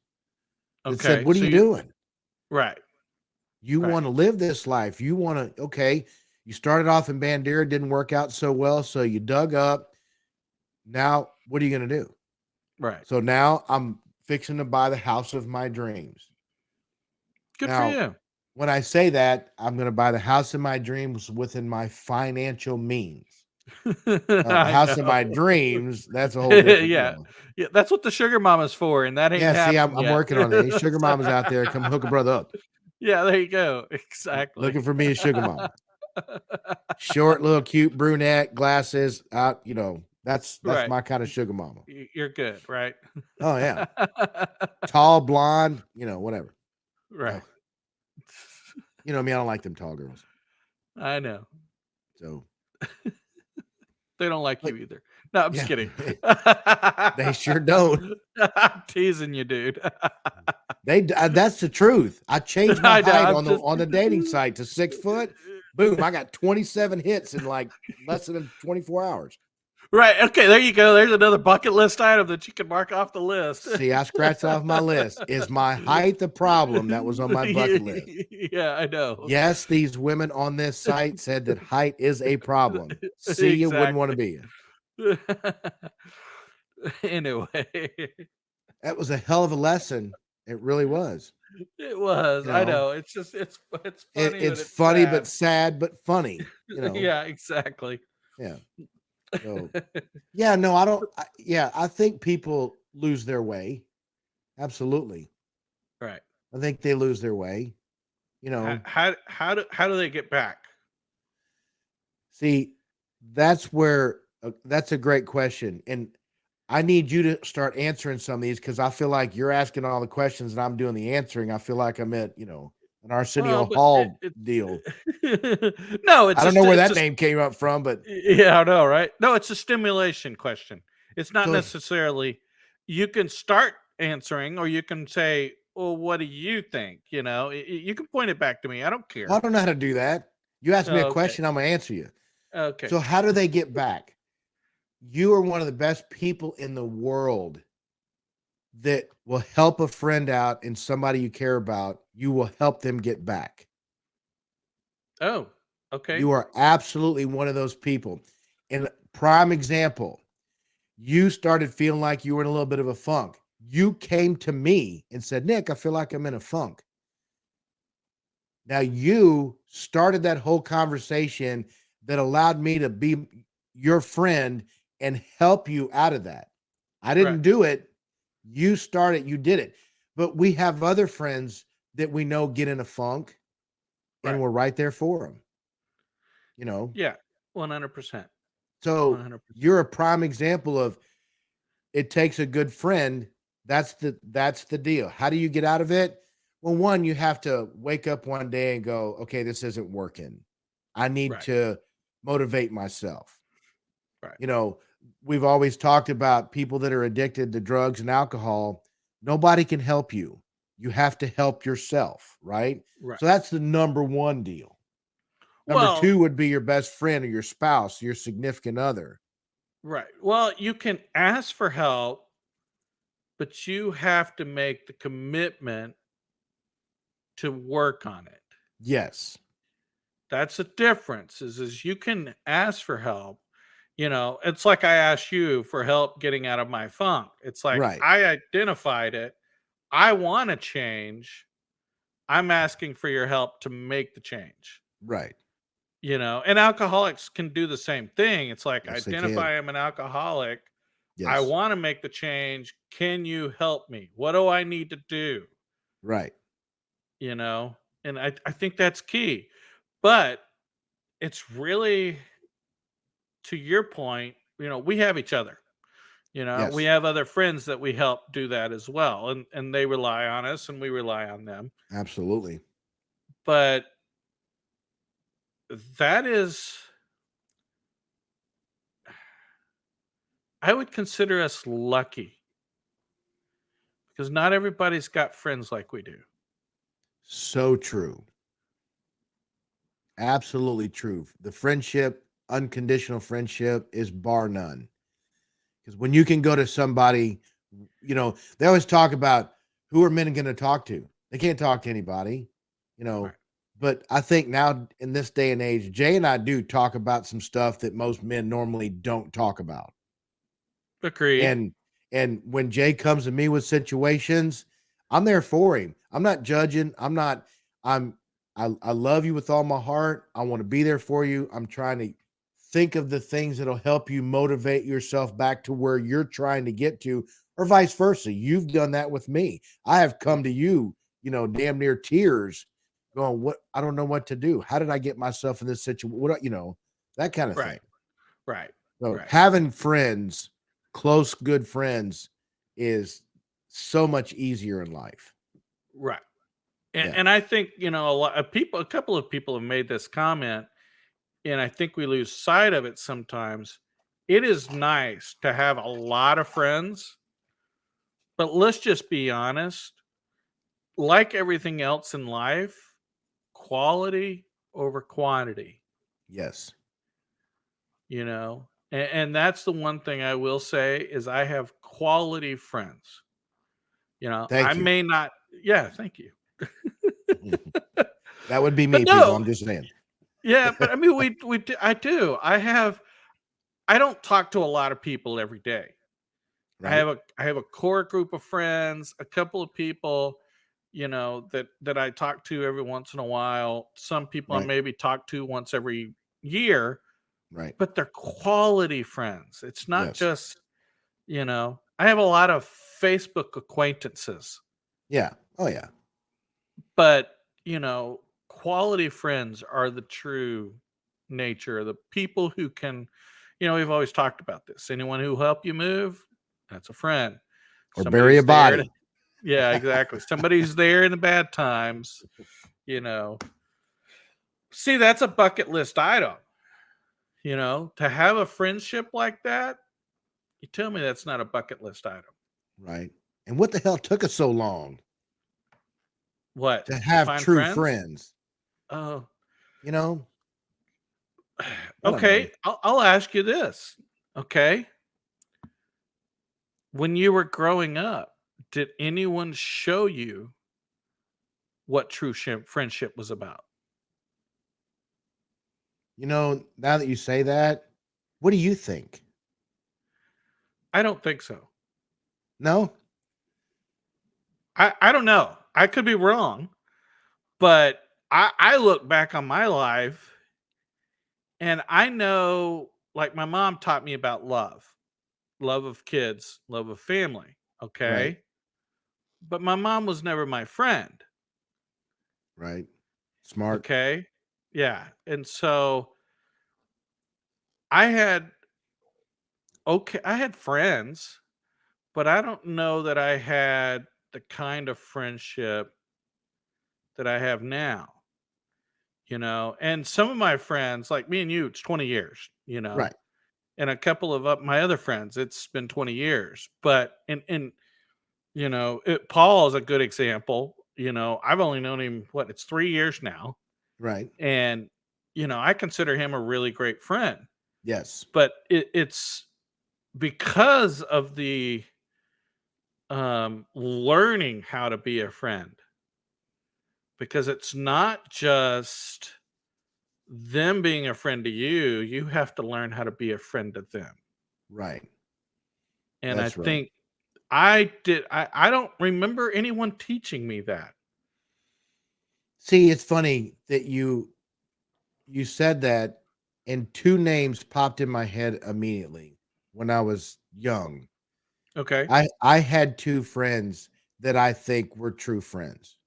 that said, Okay. what are you doing? Right. You Right. want to live this life. You want to, okay. You started off in Bandera, didn't work out so well. So you dug up. Now, what are you going to do? Right. So now I'm fixing to buy the house of my dreams. Good for Now, you. when I say that, I'm going to buy the house of my dreams within my financial means. The I house of my know. dreams, that's a whole different, Yeah. Yeah, that's what the sugar mama's for, and that ain't Yeah, see, happened I'm yet. working on it. Hey, sugar mamas out there, come hook a brother up. Yeah, there you go. Exactly. Looking for me a sugar mama. Short, little, cute brunette, glasses. That's Right. my kind of sugar mama. You're good, right? Oh yeah, tall, blonde. Whatever. Right. Oh, you know me. I don't like them tall girls. I know. So, They don't like but you either. No, I'm just yeah, kidding. they sure don't. I'm teasing you, dude. That's the truth. I changed my I know. height I'm on the just on the dating site to 6 foot. Boom! I got 27 hits in like less than 24 hours. right. Okay, there you go. There's another bucket list item that you can mark off the list. See, I scratched off my list. Is my height the problem that was on my bucket list? Yeah, I know. Yes, these women on this site said that height is a problem. See, you wouldn't want to Exactly. be you. Anyway, That was a hell of a lesson. It really was. it was. You I know, know. It's it, funny, but it's it's funny but sad. sad but funny. Yeah, exactly. Yeah. So yeah, no, I don't. Yeah, I think people lose their way. Absolutely, Right. I think they lose their way. You How know, how do they get back? see, that's a great question, and I need you to start answering some of these because I feel like you're asking all the questions and I'm doing the answering. I feel like I'm at an Well, Arsenio but Hall deal. no, I don't know where that name came up from, but yeah, I know, right? No, it's a stimulation question. It's not so necessarily you can start answering or you can say, "Well, what do you think?" You can point it back to me. I don't well, I care. don't know how to do that. You ask me a Oh, okay. question, I'm gonna answer you. Okay. So how do they get back? You are one of the best people in the world that will help a friend out and somebody you care about. You will help them get back. Oh, okay. You are absolutely one of those people. And prime example, you started feeling like you were in a little bit of a funk. You came to me and said, Nick, I feel like I'm in a funk. Now you started that whole conversation that allowed me to be your friend and help you out of that. I Right. didn't do it. You started, you did it. But we have other friends that we know get in a funk and Right. we're right there for them, you know? Yeah. 100%. So 100%. you're a prime example of it takes a good friend. That's the deal. How do you get out of it? Well, one, you have to wake up one day and go, okay, this isn't working. I need Right. to motivate myself. Right. You know, we've always talked about people that are addicted to drugs and alcohol. Nobody can help you. You have to help yourself, right? Right. So that's the number one deal. Number Well, two would be your best friend or your spouse, your significant other. right. Well, you can ask for help, but you have to make the commitment to work on it. Yes. That's the difference is you can ask for help. It's like I asked you for help getting out of my funk. It's like Right. I identified it. I want to change. I'm asking for your help to make the change. Right. And alcoholics can do the same thing. It's like Yes, they can. identify I'm an alcoholic. I Yes. want to make the change. Can you help me? What do I need to do? Right. You know, and I think that's key. But it's really, to your point. we have each other. We Yes, have other friends that we help do that as well, and they rely on us, and we rely on them. absolutely. But that is, I would consider us lucky because not everybody's got friends like we do. So true. Absolutely true. The friendship, unconditional friendship, is bar none. Because when you can go to somebody, they always talk about who are men going to talk to. They can't talk to anybody, you know. Right. But I think now in this day and age, Jay and I do talk about some stuff that most men normally don't talk about. Agreed. And when Jay comes to me with situations, I'm there for him. I'm not judging. I'm I love you with all my heart. I want to be there for you. I'm trying to think of the things that'll help you motivate yourself back to where you're trying to get to, or vice versa. You've done that with me. I have come to you, damn near tears, going, what I don't know what to do. How did I get myself in this situation? That kind of thing. Right. Right. So Right. having friends, close, good friends, is so much easier in life. Right. And, Yeah. and I think a couple of people have made this comment, and I think we lose sight of it sometimes. It is nice to have a lot of friends, but let's just be honest. Like everything else in life, quality over quantity. Yes. And that's the one thing I will say is I have quality friends. I Thank you. may not. Yeah, thank you. That would be But me, people. no, I'm just saying. yeah, but I mean, I do. I don't talk to a lot of people every day. Right. I have a core group of friends, a couple of people, that I talk to every once in a while. Some people I Right. maybe talk to once every year, Right. but they're quality friends. It's not Yes. just, I have a lot of Facebook acquaintances, Yeah. Oh yeah. but, quality friends are the true nature, the people who can, we've always talked about this. Anyone who help you move, that's a friend. Or bury a Somebody's there to, body. yeah, exactly. Somebody's there in the bad times, you know. See, that's a bucket list item, to have a friendship like that. You tell me that's not a bucket list item. Right. And what the hell took us so long What? to To have find true friends? friends? Oh, You know, I don't know. okay. I'll ask you this. Okay. When you were growing up, did anyone show you what true friendship was about? Now that you say that, what do you think? I don't think so. No? I don't know. I could be wrong, but I look back on my life and I know, like, my mom taught me about love of kids, love of family. Right. Okay. But my mom was never my friend. Right. Smart. Okay. Yeah. And so I had, I had friends, but I don't know that I had the kind of friendship that I have now. And some of my friends, like me and you, it's 20 years, Right. and a couple of my other friends, it's been 20 years. But, Paul is a good example. I've only known him, it's 3 years now. Right. And, I consider him a really great friend, Yes. but it's because of the learning how to be a friend, because it's not just them being a friend to you, you have to learn how to be a friend to them. Right. And I That's right. think I don't remember anyone teaching me that. See, it's funny that you said that, and two names popped in my head immediately when I was young. Okay. I had two friends that I think were true friends.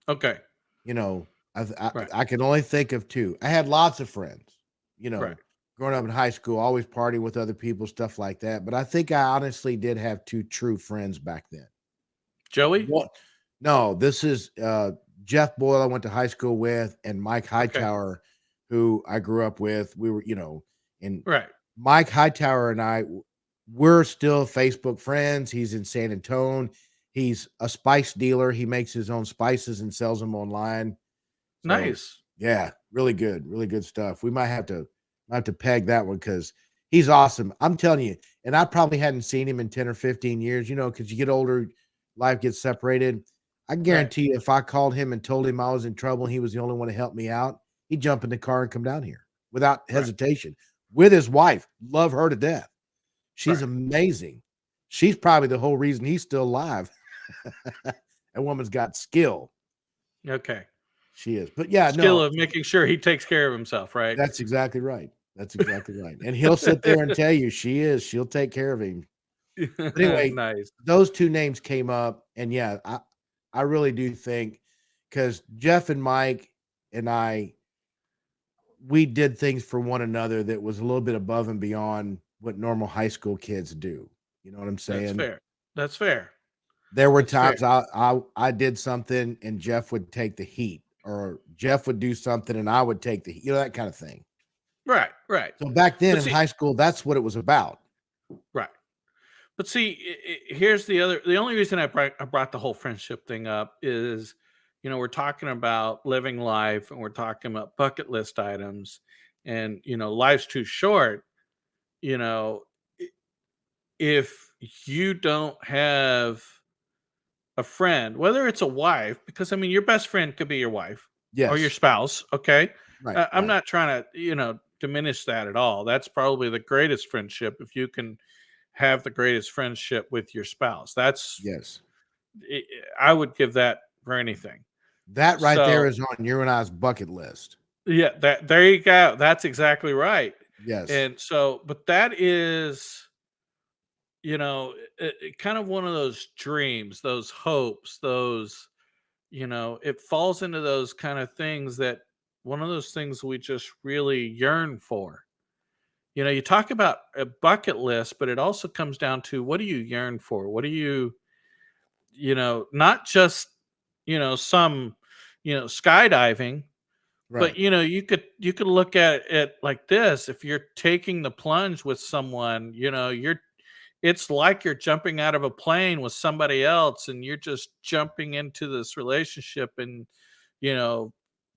Okay. You know, I Right. I can only think of two. I had lots of friends, you Right. know, growing up in high school, always party with other people, stuff like that. But I think I honestly did have two true friends back then. Joey? What? No, this is Jeff Boyle, I went to high school with, and Mike Okay. Hightower, who I grew up with. We were, and Right. Mike Hightower and I, we're still Facebook friends. He's in San Antonio. He's a spice dealer. He makes his own spices and sells them online. So Nice. yeah, really good stuff. We might have to peg that one because he's awesome. I'm telling you, and I probably hadn't seen him in 10 or 15 years, because you get older, life gets separated. I Right. guarantee you, if I called him and told him I was in trouble and he was the only one to help me out, he'd jump in the car and come down here without Right. hesitation with his wife. Love her to death. She's Right. amazing. She's probably the whole reason he's still alive. That woman's got skill. Okay. She is. But yeah, Skill no, of making sure he takes care of himself, right? that's exactly right. That's exactly right. And he'll sit there and tell you she is. She'll take care of him. But anyway, Nice. those two names came up, and yeah, I really do think because Jeff and Mike and I, we did things for one another that was a little bit above and beyond what normal high school kids do. You know what I'm That's saying? fair. That's fair. There were That's fair. times I did something and Jeff would take the heat, or Jeff would do something and I would take the heat, that kind of thing. Right. Right. So back then But in see, high school, that's what it was about. right. But see, here's the only reason I brought the whole friendship thing up is, we're talking about living life and we're talking about bucket list items and, life's too short, you know, i- if you don't have a friend, whether it's a wife, because I mean, your best friend could be your wife or your Yes. spouse. Okay. Right, I'm right. not trying to, diminish that at all. That's probably the greatest friendship if you can have the greatest friendship with your spouse. Yes. I I would give that for anything. That right there So, is on your and I's bucket list. yeah, that there you go. That's exactly right. Yes. And so, but that is, kind of one of those dreams, those hopes, those, it falls into those kind of things that one of those things we just really yearn for. You talk about a bucket list, but it also comes down to what do you yearn for? What do you, not just, some, skydiving, but Right. you could look at it like this. If you're taking the plunge with someone, it's like you're jumping out of a plane with somebody else and you're just jumping into this relationship and, you know,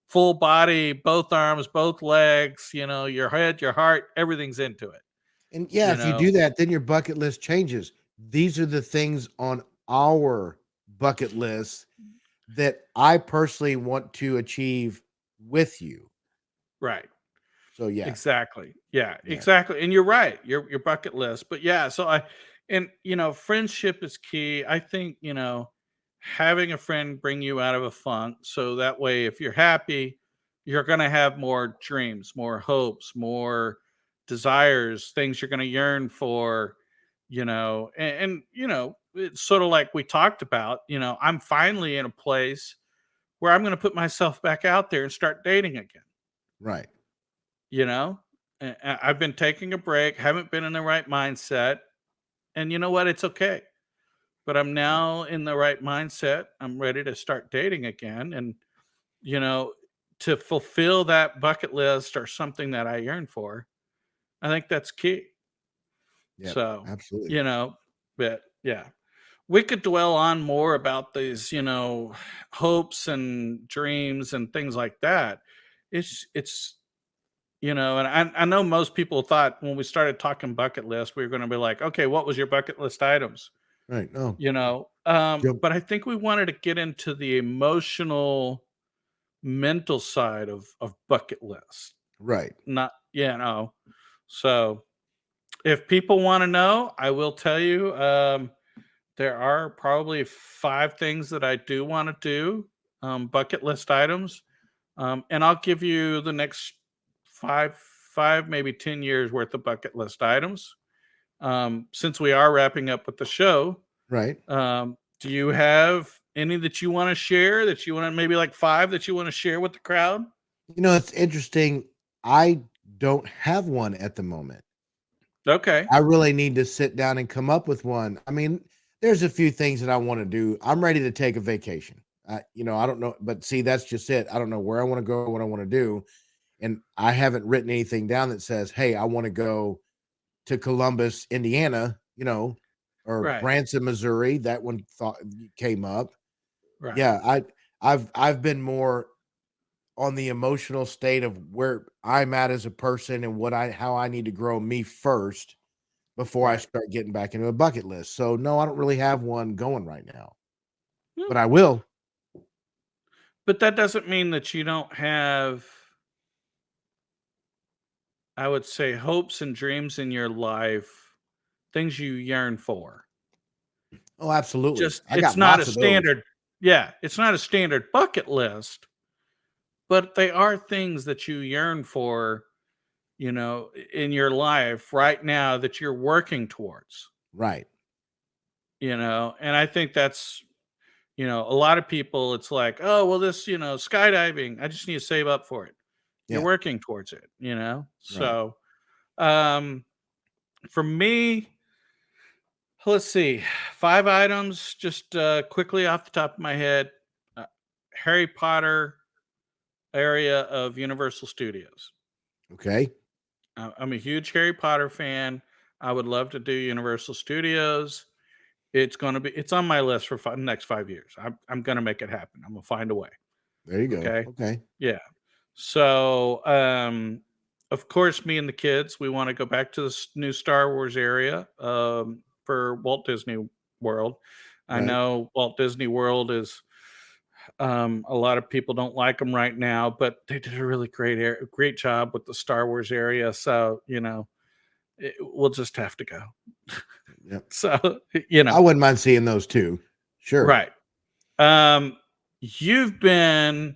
full body, both arms, both legs, your head, your heart, everything's into it, And yeah, you if you know? do that, then your bucket list changes. These are the things on our bucket list that I personally want to achieve with you. Right. So yeah. Exactly. Yeah, Yeah. exactly. And you're right. Your bucket list. But yeah, so friendship is key. I think, having a friend bring you out of a funk. So that way if you're happy, you're gonna have more dreams, more hopes, more desires, things you're gonna yearn for, it's sort of like we talked about, I'm finally in a place where I'm gonna put myself back out there and start dating again. Right. You know? I've been taking a break, haven't been in the right mindset, and you know what? It's okay. But I'm Right. now in the right mindset. I'm ready to start dating again, and, you know, to fulfill that bucket list or something that I yearn for, I think that's key. Yep. So, Absolutely. you know, but yeah. We could dwell on more about these, hopes and dreams and things like that. It's and I know most people thought when we started talking bucket list, we were going to be like, okay, what was your bucket list items? Right. No. Jump. But I think we wanted to get into the emotional, mental side of bucket list. Right. Not, So if people want to know, I will tell you. There are probably 5 things that I do want to do, bucket list items, and I'll give you the next 5, maybe 10 years worth of bucket list items. Since we are wrapping up with the show, Right. do you have any that you want to share? That you want to maybe like 5 that you want to share with the crowd? It's interesting. I don't have one at the moment. Okay. I really need to sit down and come up with one. I mean, there's a few things that I want to do. I'm ready to take a vacation. I don't know, but see, that's just it. I don't know where I want to go, what I want to do, and I haven't written anything down that says, "Hey, I want to go to Columbus, Indiana," or Right. Branson, Missouri. That one thought came up. Right. Yeah, I've been more on the emotional state of where I'm at as a person and how I need to grow me first before I Right. start getting back into a bucket list. So no, I don't really have one going right now, Hmm. but I will. But that doesn't mean that you don't have, I would say, hopes and dreams in your life, things you yearn for. Oh, absolutely. Just I it's got not a lots of those. standard, yeah, it's not a standard bucket list, but they are things that you yearn for, in your life right now that you're working towards, Right. and I think that's, a lot of people, it's like, oh, well, this, skydiving, I just need to save up for it. You're Yeah. working towards it, Right. so, um, for me, let's see, 5 items just, quickly off the top of my head. uh, Harry Potter area of Universal Studios. Okay. I'm a huge Harry Potter fan. I would love to do Universal Studios. It's on my list for next 5 years. I'm gonna make it happen. I'm gonna find a way. There you go. Okay. Okay. Yeah. So, of course, me and the kids, we want to go back to this new Star Wars area, for Walt Disney World. I Right. know Walt Disney World is, a lot of people don't like them right now, but they did a really great job with the Star Wars area. So, we'll just have to go. Yep. So, I wouldn't mind seeing those too. Sure. right. You've been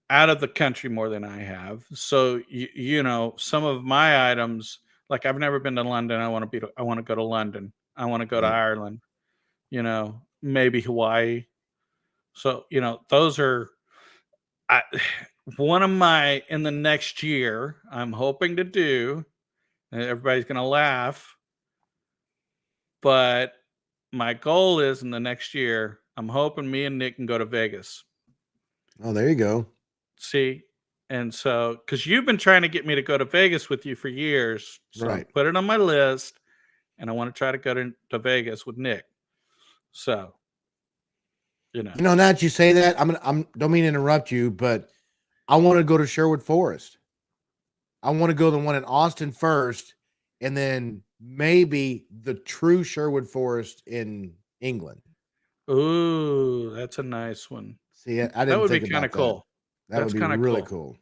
out of the country more than I have. So some of my items, like I've never been to London. I want to go to London. I want to go to Right. Ireland, maybe Hawaii. So, those are, I, one of my, in the next year, I'm hoping to do, and everybody's going to laugh, but my goal is in the next year, I'm hoping me and Nick can go to Vegas. Oh, there you go. See, and so, because you've been trying to get me to go to Vegas with you for years, so I'm Right. put it on my list, and I want to try to go to Vegas with Nick. So, you know, Now that you say that, I'm don't mean to interrupt you, but I want to go to Sherwood Forest. I want to go to the one in Austin first, and then maybe the true Sherwood Forest in England. ooh, that's a nice one. See, I That didn't would be think kind about of that. cool. That would That's be kind of really cool, cool.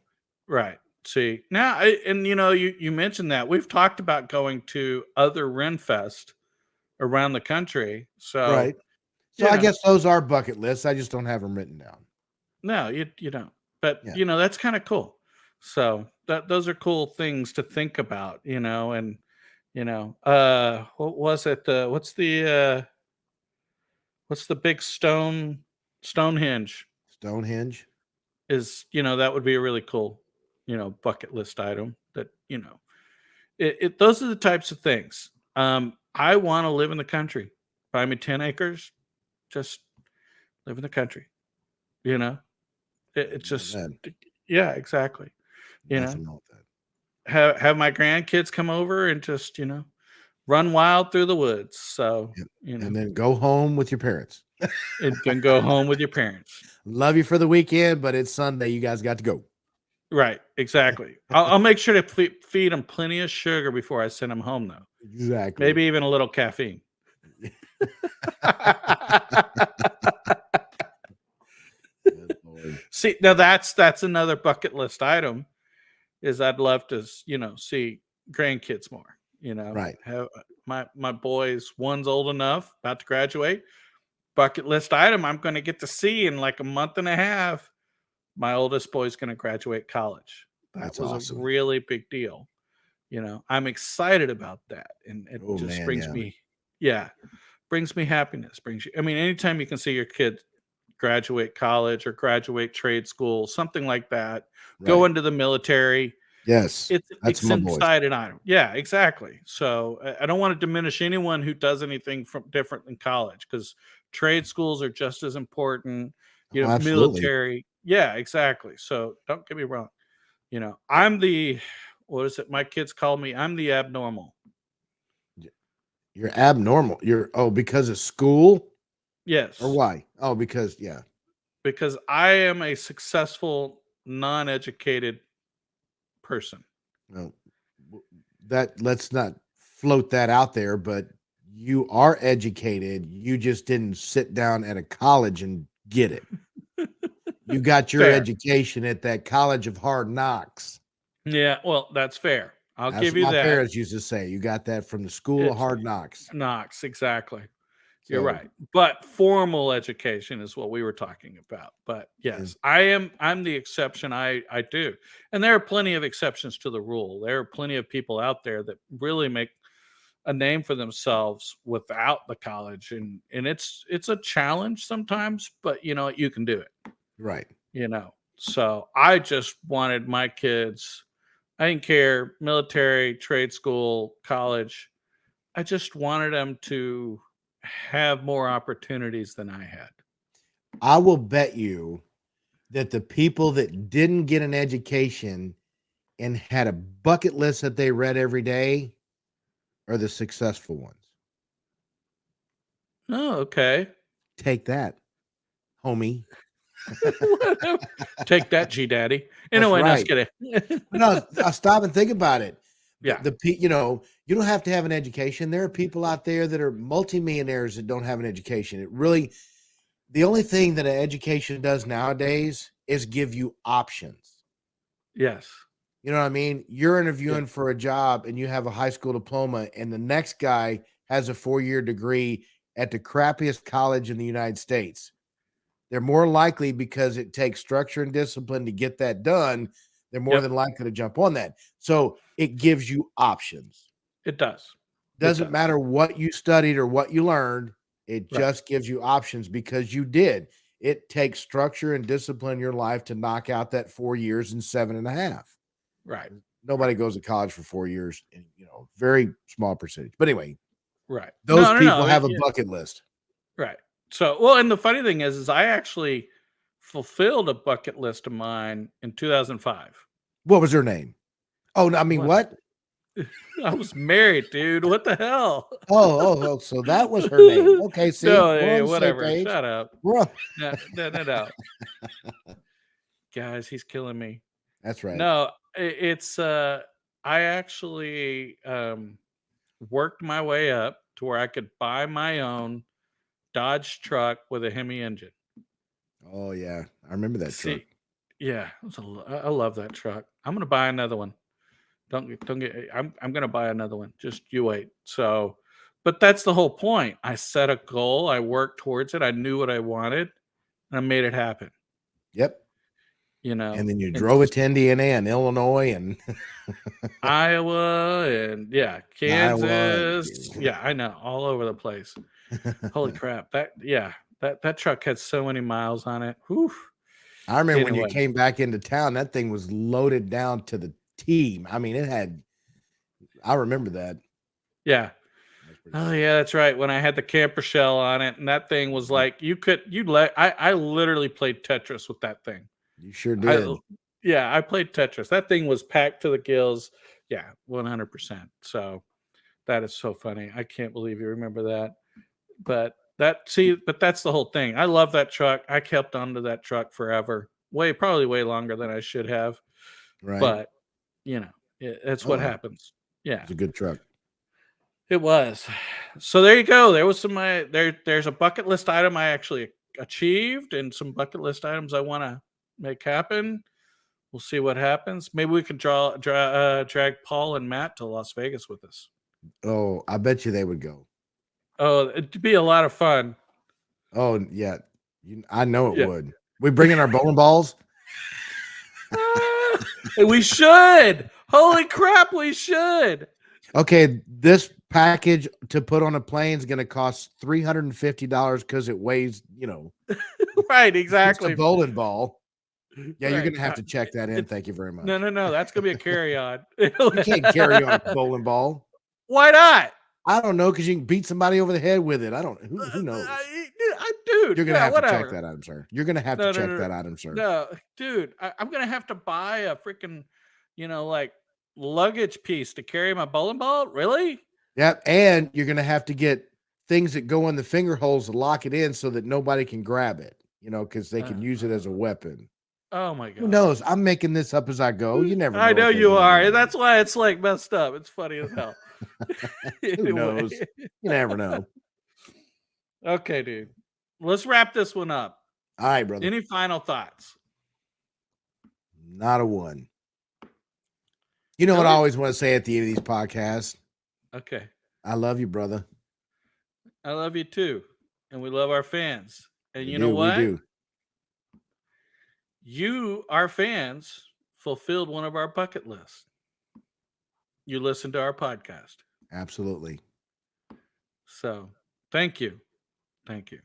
right? See, now, and you mentioned that we've talked about going to other Renfest around the country. So, Right. So you I know, guess those are bucket lists. I just don't have them written down. no, you don't. But Yeah. that's kind of cool. So those are cool things to think about, and what was it? What's the big Stonehenge Stonehenge. is, that would be a really cool, bucket list item that, those are the types of things. I want to live in the country. Buy me 10 acres, just live in the country, you know, it's Not just, bad. yeah, exactly. You know, Nothing wrong with that. have my grandkids come over and just, run wild through the woods. So, Yep. And then go home with your parents. and can go home with your parents. Love you for the weekend, but it's Sunday. You guys got to go. Right, exactly. I'll make sure to feed them plenty of sugar before I send them home, though. Exactly. Maybe even a little caffeine. Good Lord. See, now that's another bucket list item. Is I'd love to, see grandkids more. Right. Have my boys. One's old enough, about to graduate. Bucket list item. I'm going to get to see in like a month and a half. My oldest boy's going to graduate college. That That's was a awesome. really big deal. I'm excited about that, and it Oh just man, brings yeah. me, yeah, brings me happiness. Brings you. I mean, anytime you can see your kid graduate college or graduate trade school, something like that, go Right. into the military. Yes, that's It's my boys. inside an item. Yeah, exactly. So I don't want to diminish anyone who does anything from different than college, because trade schools are just as important. You Oh, know, absolutely. military. Yeah, exactly. So don't get me wrong. You know, I'm the what is it? My kids call me. I'm the abnormal. Y- You're abnormal. Because of school or Yes, why? Oh, because yeah. because I am a successful, non-educated person. No, w- that let's not float that out there, but you are educated. You just didn't sit down at a college and get it. You got your Fair. education at that college of hard knocks. Yeah, well, that's fair. I'll That's give what you my that. parents used to say. You got that from the school of It's hard knocks. Knox, exactly. You're So right. But formal education is what we were talking about. But is yes, I'm the exception. I do. And there are plenty of exceptions to the rule. There are plenty of people out there that really make a name for themselves without the college, and it's a challenge sometimes, but you know, you can do it, right. you know. So I just wanted my kids, I didn't care military, trade school, college. I just wanted them to have more opportunities than I had. I will bet you that the people that didn't get an education and had a bucket list that they read every day are the successful ones. Oh, okay. Take that, homie. Whatever. Take that, G Daddy. That's Anyway, no, just right. kidding. No, I stop and think about it. Yeah. You don't have to have an education. There are people out there that are multimillionaires that don't have an education. The only thing that an education does nowadays is give you options. Yes. You know what I mean? You're Yeah. interviewing for a job and you have a high school diploma, and the next guy has a 4-year degree at the crappiest college in the United States. They're more likely, because it takes structure and discipline to get that done, they're more Yep. than likely to jump on that. So it gives you options. It does. It Doesn't does. matter what you studied or what you learned, it Right. just gives you options because you did. It takes structure and discipline in your life to knock out that 4 years in 7.5. Right. Nobody Right. goes to college for 4 years, and very small percentage. But anyway, Right. those No, no, people no. have a Yeah. bucket list. Right. So, well, and the funny thing is I actually fulfilled a bucket list of mine in 2005. What was her name? Oh, no, I mean, What? what? I was married, dude. What the hell? Oh, so that was her name. Okay, see, No, we're yeah, on the same whatever. page. Shut up. We're on No, no, no, no. Guys, he's killing me. That's right. No, it's I actually worked my way up to where I could buy my own Dodge truck with a Hemi engine. Oh, yeah. I remember that truck. See, yeah, I love that truck. I'm gonna buy another one. Don't get. I'm gonna buy another one. Just you wait. So, but that's the whole point. I set a goal. I worked towards it. I knew what I wanted, and I made it happen. Yep. You And know, then you and drove it to Indiana and Illinois and Iowa and yeah, Iowa. Kansas. Yeah, I know, all over the place. Holy crap! That truck had so many miles on it. Whew. I remember when you Anyway, came back into town, that thing was loaded down to the T. I mean, I remember that. yeah. That's pretty Oh cool. yeah, that's right. When I had the camper shell on it, and that thing was like you let I literally played Tetris with that thing. You sure I did. Yeah, I played Tetris. That thing was packed to the gills. Yeah, 100%. So that is so funny. I can't believe you remember that. But that's the whole thing. I love that truck. I kept onto that truck forever. Probably way longer than I should have. Right? But you know, that's what Oh, happens. Yeah. it's a good truck. It was. So there you go. There was there's a bucket list item I actually achieved and some bucket list items I want to make happen. We'll see what happens. Maybe we could drag Paul and Matt to Las Vegas with us. Oh, I bet you they would go. Oh, it'd be a lot of fun. Oh, yeah. I know it Yeah. would. We bring in our bowling balls? Ah, we should. Holy crap, we should. Okay, this package to put on a plane is going to cost $350 because it weighs, Right, just a exactly. bowling ball. Yeah, you're Right. gonna have to check that in. It Thank you very no, much. no, no, that's gonna be a carry-on. You can't carry on a bowling ball. Why not? I don't know, because you can beat somebody over the head with it. I don't who knows? Dude, You're gonna yeah, have to check whatever. that item, sir. You're gonna have to No, no, check no, that item, sir. no, dude, I'm gonna have to buy a freaking, like, luggage piece to carry my bowling ball? Really? Yep, and you're gonna have to get things that go in the finger holes to lock it in so that nobody can grab it, because they can use it as a weapon. Oh my Who god. knows? I'm making this up as I go. You never I know know what they're you gonna are, and do. that's why it's, like, messed up. It's funny as hell. Who Anyway. knows? You never know. Okay, dude. Let's wrap this one up. All right, brother. Any final thoughts? Not a one. You know what I Really? always want to say at the end of these podcasts? Okay. I love you, brother. I love you too. And we love our fans. And We you know do. We what? do. You, our fans, fulfilled one of our bucket lists. You listened to our podcast. Absolutely. So thank you. Thank you.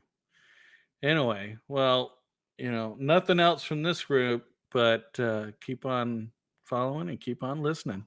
Anyway, well, nothing else from this group, but keep on following and keep on listening.